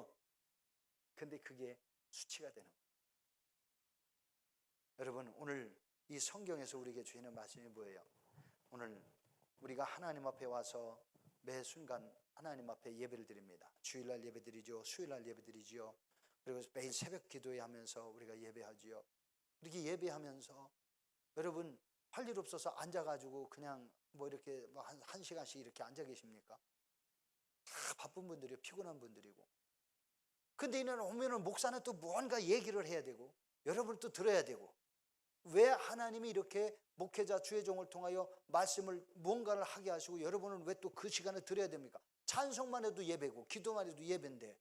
근데 그게 수치가 되는 거예요. 여러분 오늘 이 성경에서 우리에게 주시는 말씀이 뭐예요? 오늘 우리가 하나님 앞에 와서 매 순간 하나님 앞에 예배를 드립니다. 주일날 예배 드리죠. 수요일날 예배 드리죠. 그리고 매일 새벽 기도회 하면서 우리가 예배하지요. 이렇게 예배하면서 여러분 할 일 없어서 앉아가지고 그냥 뭐 이렇게 한 시간씩 이렇게 앉아 계십니까? 다 바쁜 분들이요, 피곤한 분들이고. 근데 이날 오면은 목사는 또 뭔가 얘기를 해야 되고 여러분 또 들어야 되고. 왜 하나님이 이렇게 목회자 주의 종을 통하여 말씀을 뭔가를 하게 하시고 여러분은 왜 또 그 시간을 드려야 됩니까? 찬송만 해도 예배고 기도만 해도 예배인데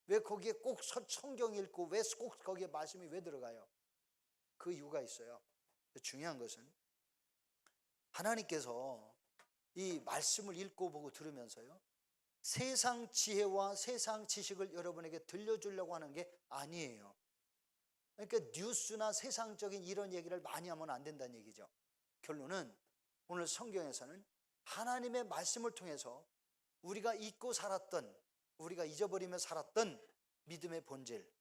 왜 거기에 꼭 성경 읽고 왜 꼭 거기에 말씀이 왜 들어가요? 그 이유가 있어요. 중요한 것은 하나님께서 이 말씀을 읽고 보고 들으면서요 세상 지혜와 세상 지식을 여러분에게 들려주려고 하는 게 아니에요. 그러니까 뉴스나 세상적인 이런 얘기를 많이 하면 안 된다는 얘기죠. 결론은 오늘 성경에서는 하나님의 말씀을 통해서 우리가 잊고 살았던, 우리가 잊어버리며 살았던 믿음의 본질.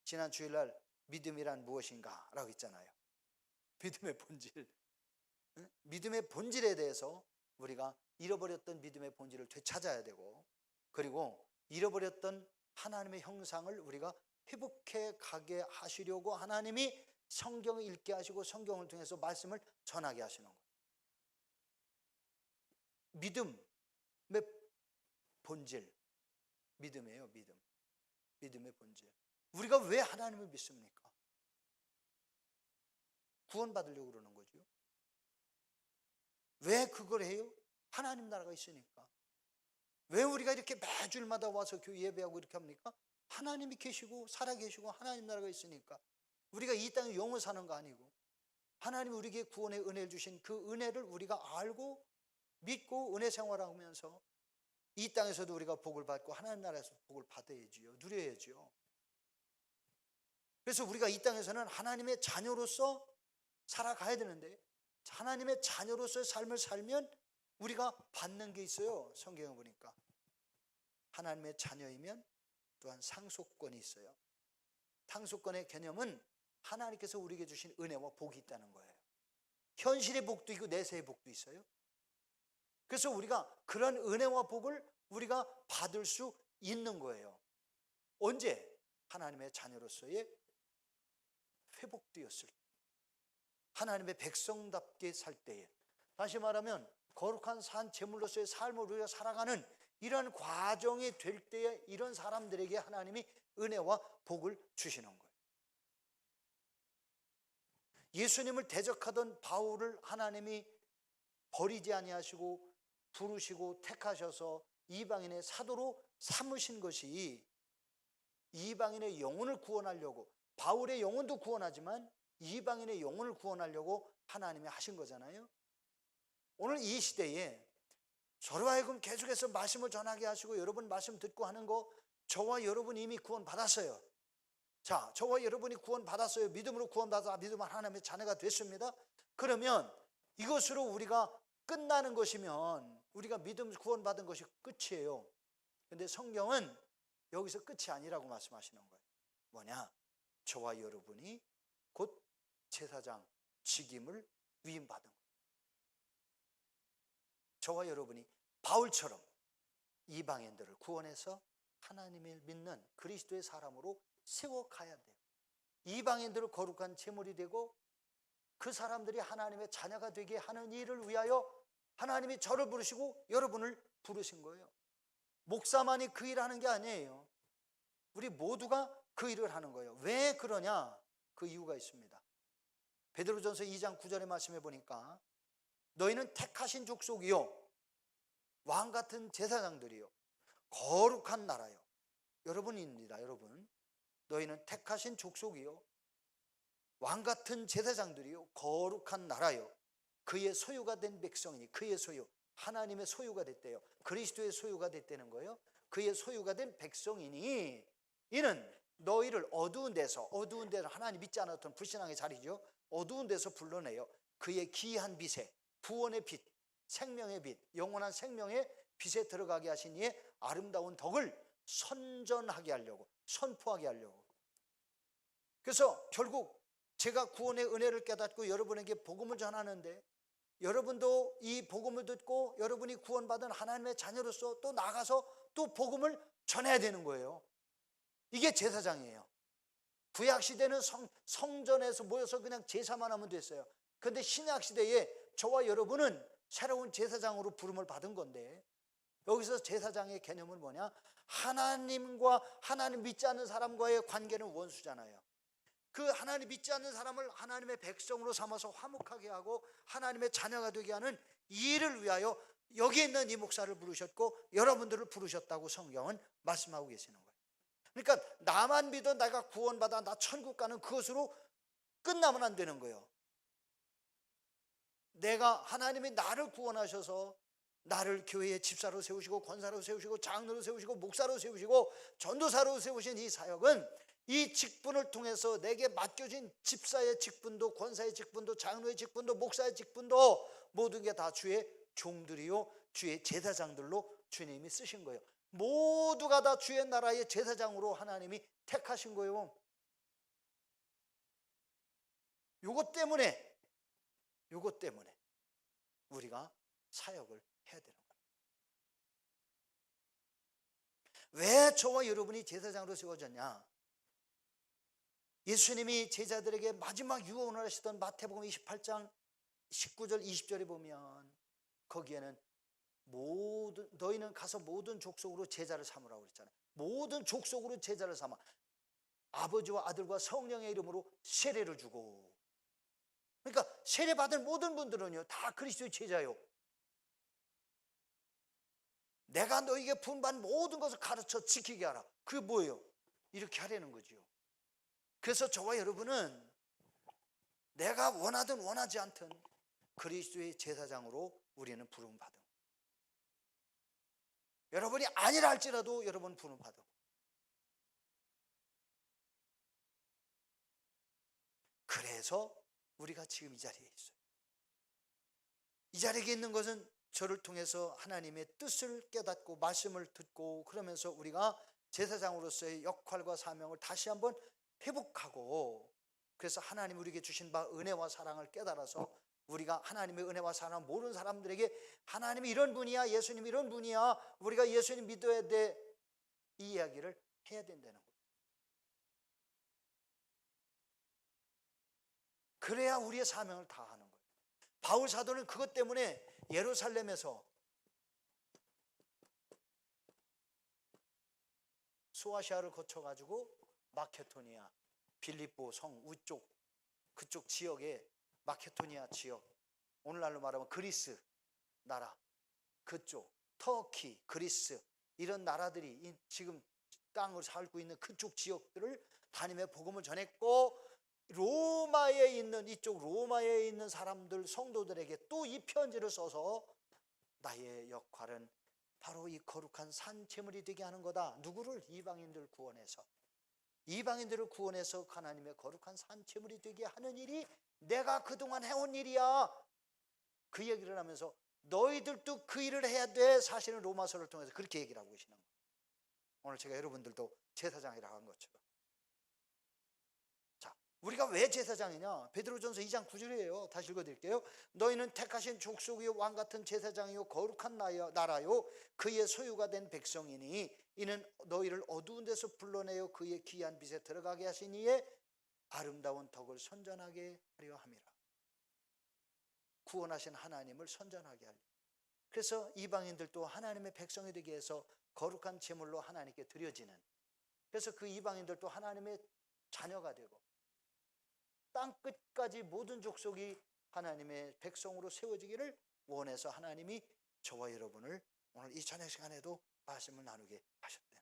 지난 주일날 믿음이란 무엇인가 라고 했잖아요. 믿음의 본질. 믿음의 본질에 대해서 우리가 잃어버렸던 믿음의 본질을 되찾아야 되고, 그리고 잃어버렸던 하나님의 형상을 우리가 회복해 가게 하시려고 하나님이 성경을 읽게 하시고 성경을 통해서 말씀을 전하게 하시는 거예요. 믿음의 본질, 믿음이에요. 믿음의 본질. 우리가 왜 하나님을 믿습니까? 구원받으려고 그러는 거죠. 왜 그걸 해요? 하나님 나라가 있으니까. 왜 우리가 이렇게 매주일마다 와서 교회 예배하고 이렇게 합니까? 하나님이 계시고 살아계시고 하나님 나라가 있으니까. 우리가 이 땅에 영원 사는 거 아니고 하나님이 우리에게 구원의 은혜를 주신 그 은혜를 우리가 알고 믿고 은혜 생활하면서 이 땅에서도 우리가 복을 받고 하나님 나라에서 복을 받아야지요. 누려야지요. 그래서 우리가 이 땅에서는 하나님의 자녀로서 살아가야 되는데 하나님의 자녀로서의 삶을 살면 우리가 받는 게 있어요. 성경에 보니까 하나님의 자녀이면 또한 상속권이 있어요. 상속권의 개념은 하나님께서 우리에게 주신 은혜와 복이 있다는 거예요. 현실의 복도 있고 내세의 복도 있어요. 그래서 우리가 그런 은혜와 복을 우리가 받을 수 있는 거예요. 언제? 하나님의 자녀로서의 회복되었을 때, 하나님의 백성답게 살 때에, 다시 말하면 거룩한 산 제물로서의 삶을 우리가 살아가는 이런 과정이 될 때에 이런 사람들에게 하나님이 은혜와 복을 주시는 거예요. 예수님을 대적하던 바울을 하나님이 버리지 아니하시고 부르시고 택하셔서 이방인의 사도로 삼으신 것이 이방인의 영혼을 구원하려고, 바울의 영혼도 구원하지만 이방인의 영혼을 구원하려고 하나님이 하신 거잖아요. 오늘 이 시대에 저로 하여금 계속해서 말씀을 전하게 하시고 여러분 말씀 듣고 하는 거, 저와 여러분 이미 구원 받았어요. 자, 저와 여러분이 구원 받았어요. 믿음으로 구원 받아 믿음으로 하나님의 자녀가 됐습니다. 그러면 이것으로 우리가 끝나는 것이면 우리가 믿음 구원 받은 것이 끝이에요. 근데 성경은 여기서 끝이 아니라고 말씀하시는 거예요. 뭐냐? 저와 여러분이 곧 제사장 직임을 위임받은 거예요. 저와 여러분이 바울처럼 이방인들을 구원해서 하나님을 믿는 그리스도의 사람으로 세워가야 돼요. 이방인들을 거룩한 제물이 되고 그 사람들이 하나님의 자녀가 되게 하는 일을 위하여 하나님이 저를 부르시고 여러분을 부르신 거예요. 목사만이 그 일을 하는 게 아니에요. 우리 모두가 그 일을 하는 거예요. 왜 그러냐? 그 이유가 있습니다. 베드로전서 2장 9절의 말씀해 보니까 너희는 택하신 족속이요 왕같은 제사장들이요 거룩한 나라요. 여러분입니다. 여러분, 너희는 택하신 족속이요 왕같은 제사장들이요 거룩한 나라요 그의 소유가 된 백성이니, 그의 소유, 하나님의 소유가 됐대요. 그리스도의 소유가 됐다는 거예요. 그의 소유가 된 백성이니 이는 너희를 어두운 데서 하나님 믿지 않았던 불신앙의 자리죠. 어두운 데서 불러내요 그의 기이한 빛에, 구원의 빛, 생명의 빛, 영원한 생명의 빛에 들어가게 하신 이의 아름다운 덕을 선전하게 하려고, 선포하게 하려고. 그래서 결국 제가 구원의 은혜를 깨닫고 여러분에게 복음을 전하는데, 여러분도 이 복음을 듣고 여러분이 구원받은 하나님의 자녀로서 또 나가서 또 복음을 전해야 되는 거예요. 이게 제사장이에요. 구약시대는 성전에서 모여서 그냥 제사만 하면 됐어요. 그런데 신약시대에 저와 여러분은 새로운 제사장으로 부름을 받은 건데, 여기서 제사장의 개념은 뭐냐? 하나님과 하나님 믿지 않는 사람과의 관계는 원수잖아요. 그 하나님 믿지 않는 사람을 하나님의 백성으로 삼아서 화목하게 하고 하나님의 자녀가 되게 하는 이 일을 위하여 여기 있는 이 목사를 부르셨고 여러분들을 부르셨다고 성경은 말씀하고 계시는 거예요. 그러니까 나만 믿어 내가 구원받아 나 천국 가는 그것으로 끝나면 안 되는 거예요. 내가, 하나님이 나를 구원하셔서 나를 교회의 집사로 세우시고 권사로 세우시고 장로로 세우시고 목사로 세우시고 전도사로 세우신 이 사역은 이 직분을 통해서 내게 맡겨진 집사의 직분도 권사의 직분도 장로의 직분도 목사의 직분도 모든 게 다 주의 종들이요 주의 제사장들로 주님이 쓰신 거예요. 모두가 다 주의 나라의 제사장으로 하나님이 택하신 거예요. 요것 때문에 우리가 사역을 해야 되는 거예요. 왜 저와 여러분이 제사장으로 세워졌냐? 예수님이 제자들에게 마지막 유언을 하시던 마태복음 28장 19절 20절에 보면 거기에는 너희는 가서 모든 족속으로 제자를 삼으라고 그랬잖아요. 모든 족속으로 제자를 삼아 아버지와 아들과 성령의 이름으로 세례를 주고, 그러니까 세례 받은 모든 분들은요 다 그리스도의 제자요. 내가 너에게 분반 모든 것을 가르쳐 지키게 하라. 그게 뭐예요? 이렇게 하라는 거죠. 그래서 저와 여러분은 내가 원하든 원하지 않든 그리스도의 제사장으로 우리는 부름 받은 거예요. 여러분이 아니라 할지라도 여러분 부름 받은 거예요. 그래서 우리가 지금 이 자리에 있어요. 이 자리에 있는 것은 저를 통해서 하나님의 뜻을 깨닫고 말씀을 듣고 그러면서 우리가 제사장으로서의 역할과 사명을 다시 한번 회복하고, 그래서 하나님 우리에게 주신 바 은혜와 사랑을 깨달아서 우리가 하나님의 은혜와 사랑을 모르는 사람들에게 하나님이 이런 분이야, 예수님이 이런 분이야, 우리가 예수님 믿어야 돼, 이 이야기를 해야 된다는 거예요. 그래야 우리의 사명을 다하는 거예요. 바울 사도는 그것 때문에 예루살렘에서 소아시아를 거쳐가지고 마케도니아, 빌립보 성 우쪽 그쪽 지역에 마케도니아 지역, 오늘날로 말하면 그리스 나라 그쪽, 터키, 그리스 이런 나라들이 지금 땅을 살고 있는 그쪽 지역들을 다니며 복음을 전했고, 로마에 있는 이쪽 로마에 있는 사람들 성도들에게 또 이 편지를 써서 나의 역할은 바로 이 거룩한 산 제물이 되게 하는 거다. 누구를? 이방인들 구원해서, 이방인들을 구원해서 하나님의 거룩한 산 제물이 되게 하는 일이 내가 그동안 해온 일이야. 그 얘기를 하면서 너희들도 그 일을 해야 돼. 사실은 로마서를 통해서 그렇게 얘기를 하고 계시는 거예요. 오늘 제가 여러분들도 제사장이라고 한 것처럼. 자, 우리가 왜 제사장이냐? 베드로전서 2장 9절이에요. 다시 읽어드릴게요. 너희는 택하신 족속이요 왕같은 제사장이요 거룩한 나라요 그의 소유가 된 백성이니 이는 너희를 어두운 데서 불러내어 그의 귀한 빛에 들어가게 하신 이의 아름다운 덕을 선전하게 하려 함이라. 구원하신 하나님을 선전하게 하려. 그래서 이방인들도 하나님의 백성이 되게 해서 거룩한 제물로 하나님께 드려지는, 그래서 그 이방인들도 하나님의 자녀가 되고 땅끝까지 모든 족속이 하나님의 백성으로 세워지기를 원해서 하나님이 저와 여러분을 오늘 이 저녁 시간에도 말씀을 나누게 하셨대.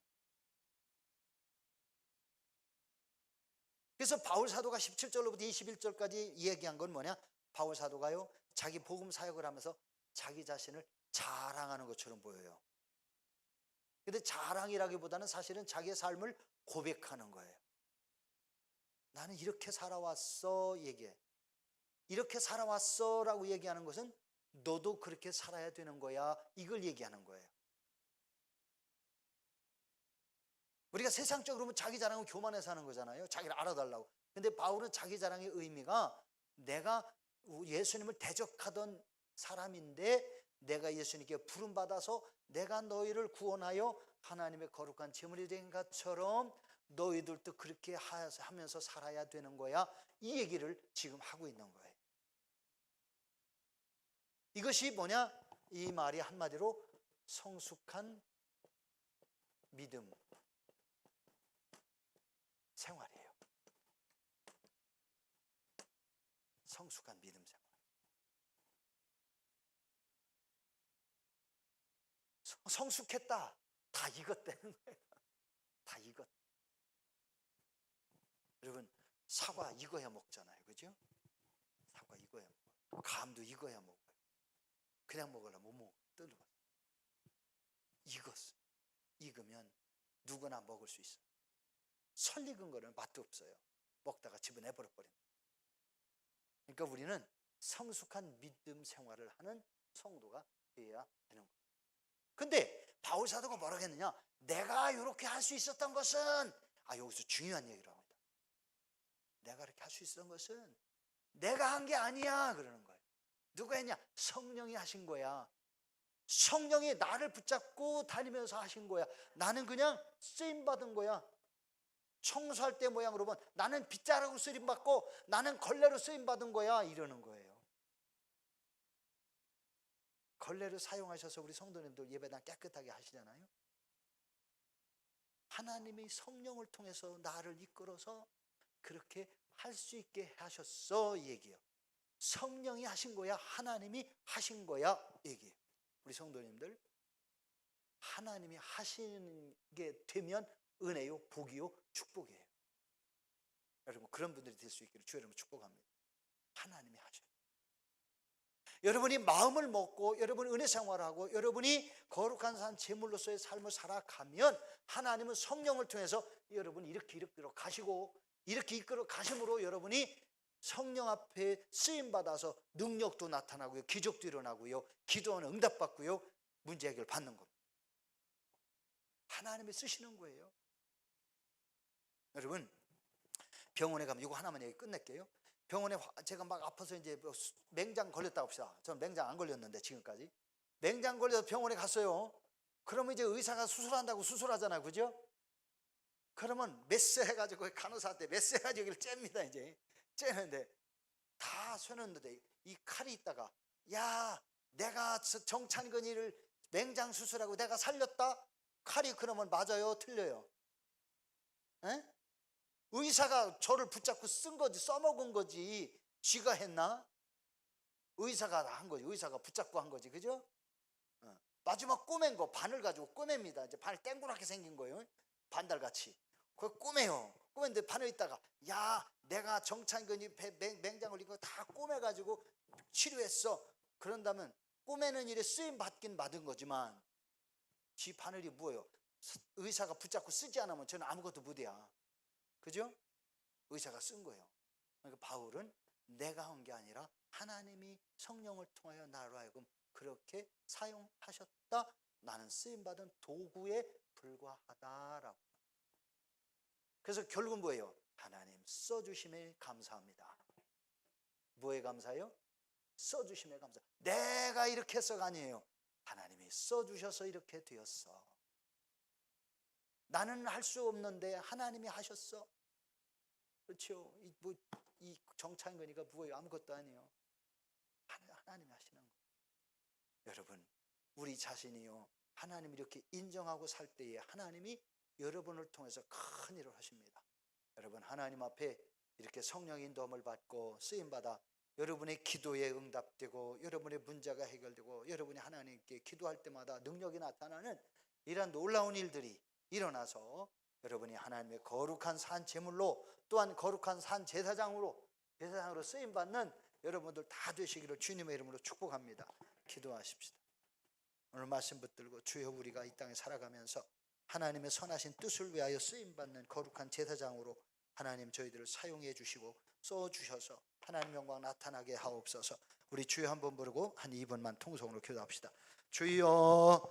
그래서 바울 사도가 17절로부터 21절까지 이야기한 건 뭐냐? 바울 사도가요 자기 복음 사역을 하면서 자기 자신을 자랑하는 것처럼 보여요. 근데 자랑이라기보다는 사실은 자기의 삶을 고백하는 거예요. 나는 이렇게 살아왔어 얘기해. 이렇게 살아왔어 라고 얘기하는 것은 너도 그렇게 살아야 되는 거야, 이걸 얘기하는 거예요. 우리가 세상적으로 보면 자기 자랑은 교만해서 하는 거잖아요. 자기를 알아달라고. 근데 바울은 자기 자랑의 의미가 내가 예수님을 대적하던 사람인데 내가 예수님께 부름받아서 내가 너희를 구원하여 하나님의 거룩한 제물이 된 것처럼 너희들도 그렇게 하면서 살아야 되는 거야, 이 얘기를 지금 하고 있는 거예요. 이것이 뭐냐? 이 말이 한마디로 성숙한 믿음 생활이에요. 성숙한 믿음 생활. 성숙했다, 다 이것 되는 거예요. 다 이것. 여러분, 사과 익어야 먹잖아요, 그죠? 사과 익어야 먹어요. 감도 익어야 먹어요. 그냥 먹으려면 못 먹어. 뜯어봐. 익으면 누구나 먹을 수 있어요. 설익은 거는 맛도 없어요. 먹다가 집어내버려 버린다. 그러니까 우리는 성숙한 믿음 생활을 하는 성도가 되어야 되는 거예요. 근데 바울 사도가 뭐라고 했느냐? 내가 이렇게 할 수 있었던 것은, 여기서 중요한 얘기를 합니다. 내가 이렇게 할 수 있었던 것은 내가 한 게 아니야 그러는 거예요. 누가 했냐? 성령이 하신 거야. 성령이 나를 붙잡고 다니면서 하신 거야. 나는 그냥 쓰임받은 거야. 청소할 때 모양으로 보면 나는 빗자루로 쓰임받고 나는 걸레로 쓰임받은 거야, 이러는 거예요. 걸레를 사용하셔서 우리 성도님들 예배당 깨끗하게 하시잖아요. 하나님이 성령을 통해서 나를 이끌어서 그렇게 할 수 있게 하셨어, 이 얘기예요. 성령이 하신 거야, 하나님이 하신 거야, 얘기예요. 우리 성도님들, 하나님이 하시는 게 되면 은혜요, 복이요, 축복이에요. 여러분, 그런 분들이 될 수 있기를 주 여러분 축복합니다. 하나님이 하셔요. 여러분이 마음을 먹고 여러분이 은혜 생활하고 여러분이 거룩한 산 제물로서의 삶을 살아가면 하나님은 성령을 통해서 여러분이 이렇게 이끌어 가시고, 이렇게 이끌어 가심으로 여러분이 성령 앞에 쓰임받아서 능력도 나타나고요, 기적도 일어나고요, 기도하는 응답받고요, 문제 해결 받는 겁니다. 하나님이 쓰시는 거예요. 여러분, 병원에 가면 이거 하나만 얘기 끝낼게요. 병원에 제가 막 아파서 이제 뭐 맹장 걸렸다고 합시다. 저는 맹장 안 걸렸는데 지금까지. 맹장 걸려서 병원에 갔어요. 그러면 이제 의사가 수술한다고 수술하잖아요. 그죠? 그러면 메스 해가지고 간호사한테 메스 해가지고 여기를 잽니다. 이제 째는데 다 쇠는데 이 칼이 있다가, 야, 내가 정찬근이를 맹장 수술하고 내가 살렸다? 칼이 그러면 맞아요? 틀려요? 에? 의사가 저를 붙잡고 쓴 거지, 써먹은 거지. 쥐가 했나? 의사가 한 거지. 의사가 붙잡고 한 거지. 그죠? 마지막 꼬맨 거 바늘 가지고 꼬맵니다. 이제 바늘 땡그랗게 생긴 거예요. 반달같이. 그걸 꼬매요. 꼬맨데 바늘 있다가, 야, 내가 정찬근이 맹장 걸린 거 다 꼬매가지고 치료했어. 그런다면 꼬매는 일에 쓰임 받긴 받은 거지만 지 바늘이 뭐예요? 의사가 붙잡고 쓰지 않으면 저는 아무것도 못해야. 그죠? 의사가 쓴 거예요. 그러니까 바울은 내가 한 게 아니라 하나님이 성령을 통하여 나로 하여금 그렇게 사용하셨다. 나는 쓰임받은 도구에 불과하다라고. 그래서 결국은 뭐예요? 하나님 써주심에 감사합니다. 뭐에 감사해요? 써주심에 감사. 내가 이렇게 해서가 아니에요. 하나님이 써주셔서 이렇게 되었어. 나는 할 수 없는데 하나님이 하셨어. 그렇죠? 이 정찬근이가 뭐예요? 아무것도 아니에요. 하나님이 하시는 거예요. 여러분, 우리 자신이요, 하나님 이렇게 인정하고 살 때에 하나님이 여러분을 통해서 큰 일을 하십니다. 여러분, 하나님 앞에 이렇게 성령의 인도함을 받고 쓰임받아 여러분의 기도에 응답되고 여러분의 문제가 해결되고 여러분이 하나님께 기도할 때마다 능력이 나타나는 이런 놀라운 일들이 일어나서 여러분이 하나님의 거룩한 산 제물로, 또한 거룩한 산 제사장으로 쓰임받는 여러분들 다 되시기를 주님의 이름으로 축복합니다. 기도하십시다. 오늘 말씀 붙들고, 주여, 우리가 이 땅에 살아가면서 하나님의 선하신 뜻을 위하여 쓰임받는 거룩한 제사장으로 하나님 저희들을 사용해 주시고 써주셔서 하나님 영광 나타나게 하옵소서. 우리 주여 한번 부르고 한 2분만 통성으로 기도합시다. 주여,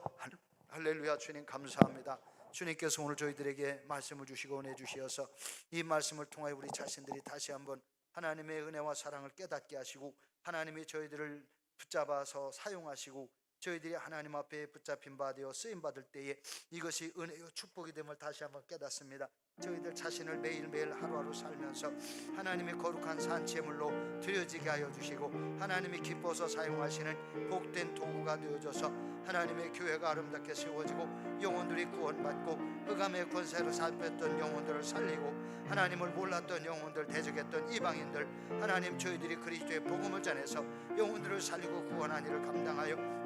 할렐루야. 주님 감사합니다. 주님께서 오늘 저희들에게 말씀을 주시고 은혜 주시어서 이 말씀을 통하여 우리 자신들이 다시 한번 하나님의 은혜와 사랑을 깨닫게 하시고 하나님이 저희들을 붙잡아서 사용하시고 저희들이 하나님 앞에 붙잡힌 바 되어 쓰임받을 때에 이것이 은혜요 축복이 됨을 다시 한번 깨닫습니다. 저희들 자신을 매일매일 하루하루 살면서 하나님의 거룩한 산 제물로 드려지게 하여 주시고 하나님이 기뻐서 사용하시는 복된 도구가 되어져서 하나님의 교회가 아름답게 세워지고 영혼들이 구원받고 흑암의 권세로 살폈던 영혼들을 살리고 하나님을 몰랐던 영혼들, 대적했던 이방인들, 하나님 저희들이 그리스도의 복음을 전해서 영혼들을 살리고 구원한 일을 감당하여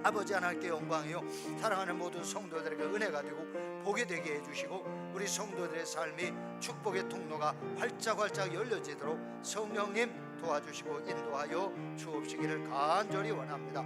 아버지 하나님께 영광이요 사랑하는 모든 성도들에게 은혜가 되고 복이 되게 해주시고 우리 성도들의 삶이 축복의 통로가 활짝활짝 열려지도록 성령님 도와주시고 인도하여 주옵시기를 간절히 원합니다.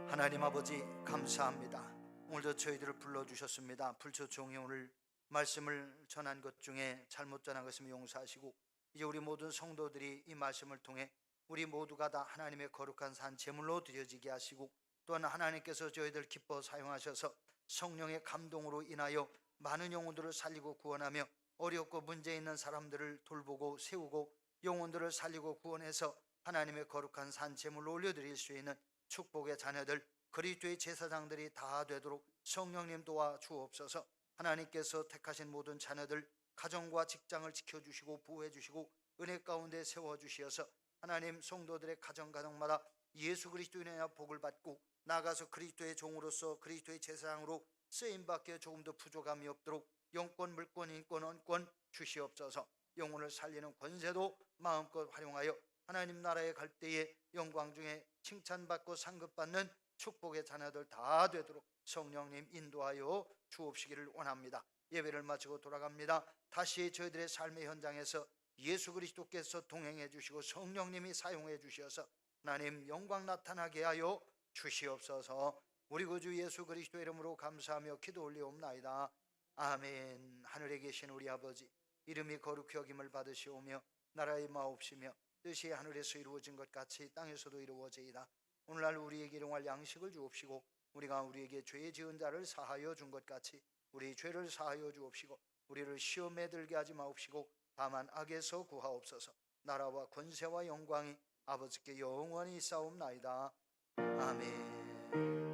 하나님 아버지 감사합니다. 오늘도 저희들을 불러주셨습니다. 불초종이 오늘 말씀을 전한 것 중에 잘못 전한 것이면 용서하시고 이제 우리 모든 성도들이 이 말씀을 통해 우리 모두가 다 하나님의 거룩한 산 제물로 드려지게 하시고 또한 하나님께서 저희들 기뻐 사용하셔서 성령의 감동으로 인하여 많은 영혼들을 살리고 구원하며 어렵고 문제 있는 사람들을 돌보고 세우고 영혼들을 살리고 구원해서 하나님의 거룩한 산 제물로 올려드릴 수 있는 축복의 자녀들 그리스도의 제사장들이 다 되도록 성령님 도와 주옵소서. 하나님께서 택하신 모든 자녀들 가정과 직장을 지켜주시고 보호해주시고 은혜 가운데 세워주시어서 하나님 성도들의 가정마다 예수 그리스도로 인하여 복을 받고 나아가서 그리스도의 종으로서 그리스도의 제사장으로 쓰임받기에 조금 더 부족함이 없도록 영권, 물권, 인권, 언권 주시옵소서. 영혼을 살리는 권세도 마음껏 활용하여 하나님 나라에 갈 때에 영광 중에 칭찬받고 상급받는 축복의 자녀들 다 되도록 성령님 인도하여 주옵시기를 원합니다. 예배를 마치고 돌아갑니다. 다시 저희들의 삶의 현장에서 예수 그리스도께서 동행해 주시고 성령님이 사용해 주셔서 하나님 영광 나타나게 하여 주시옵소서. 우리 구주 예수 그리스도 이름으로 감사하며 기도 올리옵나이다. 아멘. 하늘에 계신 우리 아버지 이름이 거룩히 여김을 받으시오며 나라의 마옵시며 뜻이 하늘에서 이루어진 것 같이 땅에서도 이루어지이다. 오늘날 우리에게 일용할 양식을 주옵시고 우리가 우리에게 죄 지은 자를 사하여 준 것 같이 우리 죄를 사하여 주옵시고 우리를 시험에 들게 하지 마옵시고 다만 악에서 구하옵소서. 나라와 권세와 영광이 아버지께 영원히 있사옵나이다. 아멘.